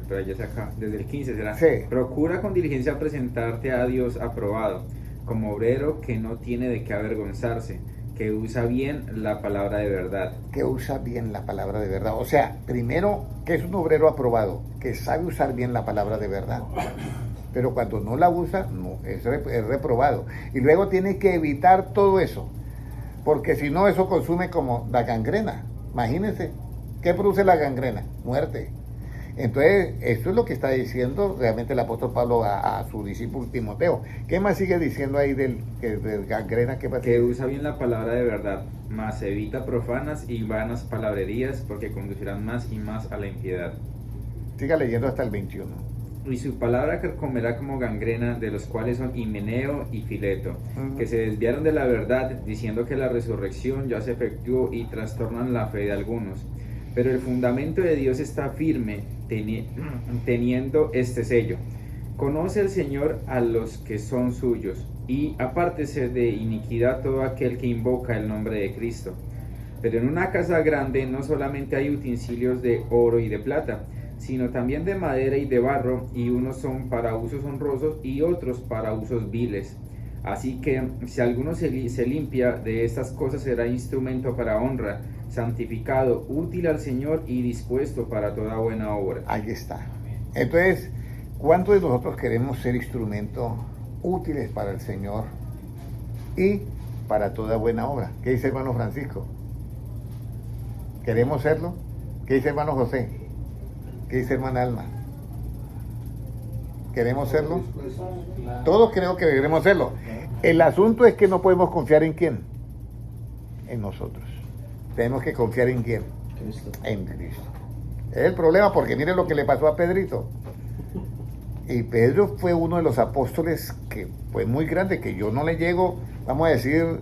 Pero ya se acá, desde el 15 será. Sí. Procura con diligencia presentarte a Dios aprobado, como obrero que no tiene de qué avergonzarse, que usa bien la palabra de verdad. Que usa bien la palabra de verdad. O sea, primero, que es un obrero aprobado, que sabe usar bien la palabra de verdad. Pero cuando no la usa, no, es reprobado. Y luego tiene que evitar todo eso, porque si no, eso consume como la gangrena. Imagínense, ¿qué produce la gangrena? Muerte. Entonces, eso es lo que está diciendo realmente el apóstol Pablo a su discípulo Timoteo. ¿Qué más sigue diciendo ahí del gangrena? ¿Qué pasa? Que usa bien la palabra de verdad, mas evita profanas y vanas palabrerías, porque conducirán más y más a la impiedad. Siga leyendo hasta el 21. Y su palabra comerá como gangrena, de los cuales son Himeneo y Fileto, que se desviaron de la verdad, diciendo que la resurrección ya se efectuó, y trastornan la fe de algunos. Pero el fundamento de Dios está firme, teniendo este sello: conoce el Señor a los que son suyos, y apártese de iniquidad todo aquel que invoca el nombre de Cristo. Pero en una casa grande no solamente hay utensilios de oro y de plata, sino también de madera y de barro, y unos son para usos honrosos y otros para usos viles. Así que si alguno se limpia de estas cosas, será instrumento para honra, santificado, útil al Señor y dispuesto para toda buena obra. Ahí está. Entonces, ¿cuántos de nosotros queremos ser instrumentos útiles para el Señor y para toda buena obra? ¿Qué dice hermano Francisco? ¿Queremos serlo? ¿Qué dice hermano José? ¿Qué dice hermana Alma? ¿Queremos serlo? Todos creo que queremos serlo. El asunto es que no podemos confiar en quién. En nosotros. Tenemos que confiar en quién. Cristo. En Cristo. Es el problema, porque miren lo que le pasó a Pedrito. Y Pedro fue uno de los apóstoles que fue muy grande, que yo no le llego, vamos a decir,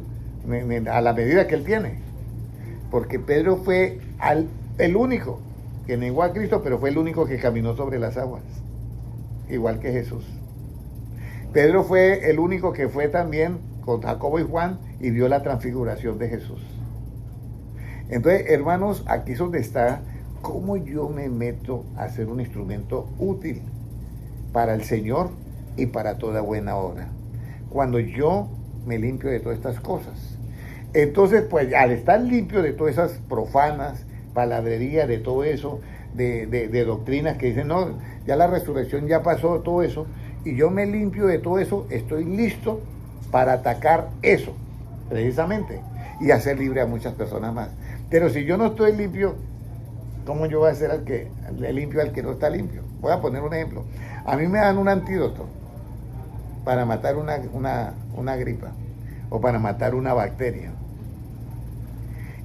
a la medida que él tiene. Porque Pedro fue el único que negó a Cristo, pero fue el único que caminó sobre las aguas, igual que Jesús. Pedro fue el único que fue también con Jacobo y Juan y vio la transfiguración de Jesús. Entonces, hermanos, aquí es donde está cómo yo me meto a ser un instrumento útil para el Señor y para toda buena obra. Cuando yo me limpio de todas estas cosas. Entonces, pues, al estar limpio de todas esas profanas, palabrería, de todo eso, de doctrinas que dicen, no, ya la resurrección ya pasó, todo eso, y yo me limpio de todo eso, estoy listo para atacar eso, precisamente, y hacer libre a muchas personas más. Pero si yo no estoy limpio, ¿cómo yo voy a hacer limpio al que no está limpio? Voy a poner un ejemplo. A mí me dan un antídoto para matar una gripa o para matar una bacteria,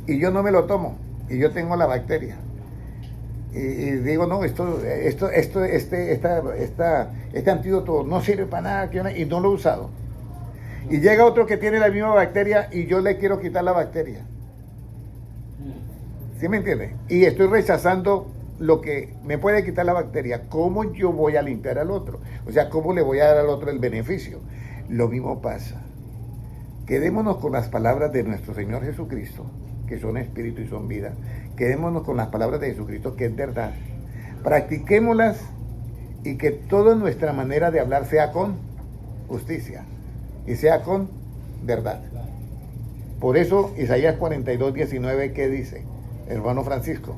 y yo no me lo tomo, y yo tengo la bacteria, y digo, no, este antídoto no sirve para nada, y no lo he usado. Y llega otro que tiene la misma bacteria y yo le quiero quitar la bacteria. ¿Sí me entiende? Y estoy rechazando lo que me puede quitar la bacteria. ¿Cómo yo voy a limpiar al otro? O sea, ¿cómo le voy a dar al otro el beneficio? Lo mismo pasa. Quedémonos con las palabras de nuestro Señor Jesucristo, que son espíritu y son vida. Quedémonos con las palabras de Jesucristo, que es verdad. Practiquémoslas y que toda nuestra manera de hablar sea con justicia y sea con verdad. Por eso Isaías 42:19, ¿qué dice? Hermano Francisco,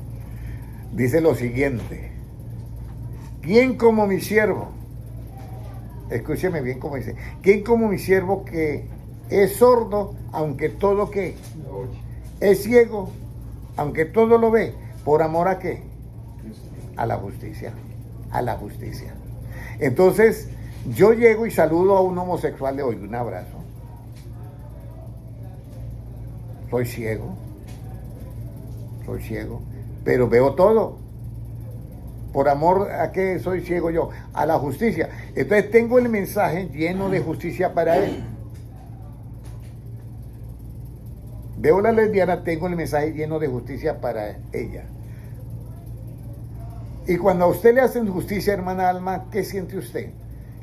dice lo siguiente: ¿quién como mi siervo? Escúcheme bien cómo dice: ¿quién como mi siervo que es sordo, aunque todo que es ciego, aunque todo lo ve? ¿Por amor a qué? A la justicia. A la justicia. Entonces, yo llego y saludo a un homosexual, le doy un abrazo. Soy ciego, pero veo todo. ¿Por amor a qué soy ciego yo? A la justicia. Entonces tengo el mensaje lleno de justicia para él. Veo la lesbiana, tengo el mensaje lleno de justicia para ella. Y cuando a usted le hacen justicia, hermana Alma, ¿qué siente usted?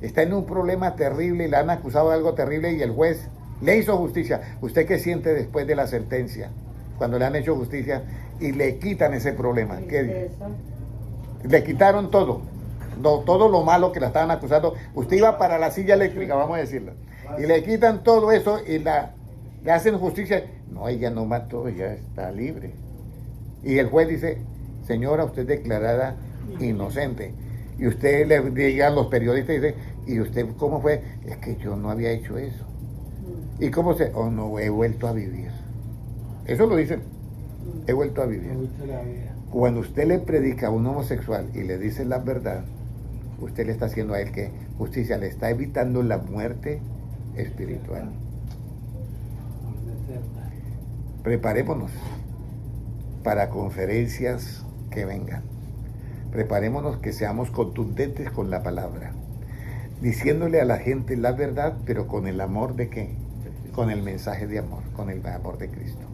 Está en un problema terrible y le han acusado de algo terrible y el juez le hizo justicia. ¿Usted qué siente después de la sentencia? Cuando le han hecho justicia y le quitan ese problema. ¿Qué? Le quitaron todo. Todo lo malo que la estaban acusando. Usted iba para la silla eléctrica, vamos a decirlo. Y le quitan todo eso y le hacen justicia. No, ella no mató, ella está libre. Y el juez dice, señora, usted declarada inocente. Y usted le diga a los periodistas, dice, ¿y usted cómo fue? Es que yo no había hecho eso. ¿Y cómo se? Oh, no, he vuelto a vivir. Eso lo dicen. He vuelto a vivir. Cuando usted le predica a un homosexual y le dice la verdad, usted le está haciendo a él que justicia, le está evitando la muerte espiritual. Preparémonos para conferencias que vengan. Preparémonos que seamos contundentes con la palabra, diciéndole a la gente la verdad, pero con el amor de ¿qué? Con el mensaje de amor, con el amor de Cristo.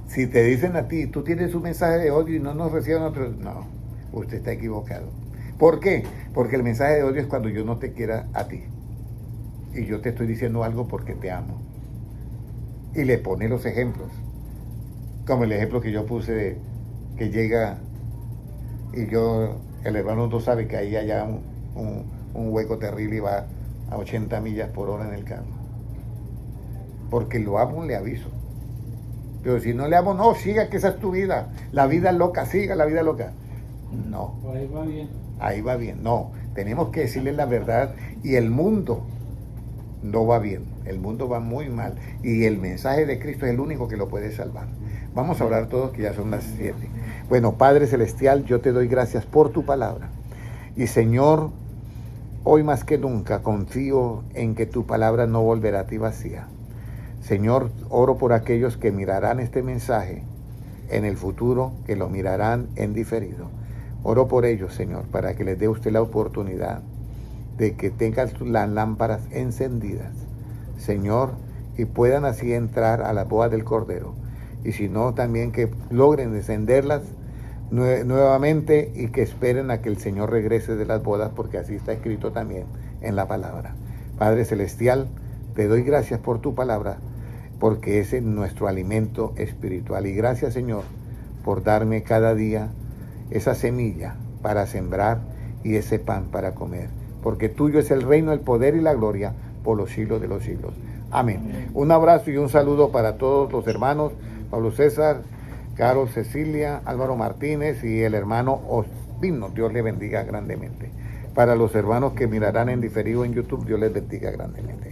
Si te dicen a ti, tú tienes un mensaje de odio y no nos reciben otros, no, usted está equivocado. ¿Por qué? Porque el mensaje de odio es cuando yo no te quiera a ti. Y yo te estoy diciendo algo porque te amo. Y le pone los ejemplos. Como el ejemplo que yo puse de que llega y el hermano no sabe que ahí hay un hueco terrible y va a 80 millas por hora en el carro. Porque lo amo, le aviso. Pero si no le amo, no, siga que esa es tu vida. La vida loca, siga la vida loca. No. Ahí va bien. Ahí va bien. No, tenemos que decirle la verdad y el mundo no va bien. El mundo va muy mal. Y el mensaje de Cristo es el único que lo puede salvar. Vamos a orar todos que ya son las 7. Bueno, Padre Celestial, yo te doy gracias por tu palabra. Y Señor, hoy más que nunca confío en que tu palabra no volverá a ti vacía. Señor, oro por aquellos que mirarán este mensaje en el futuro, que lo mirarán en diferido. Oro por ellos, Señor, para que les dé usted la oportunidad de que tengan las lámparas encendidas, Señor, y puedan así entrar a la boda del Cordero. Y si no, también que logren encenderlas nuevamente y que esperen a que el Señor regrese de las bodas, porque así está escrito también en la palabra. Padre Celestial, te doy gracias por tu palabra, porque ese es nuestro alimento espiritual. Y gracias, Señor, por darme cada día esa semilla para sembrar y ese pan para comer. Porque tuyo es el reino, el poder y la gloria por los siglos de los siglos. Amén. Un abrazo y un saludo para todos los hermanos, Pablo César, Carol, Cecilia, Álvaro Martínez y el hermano Ospino. Dios le bendiga grandemente. Para los hermanos que mirarán en diferido en YouTube, Dios les bendiga grandemente.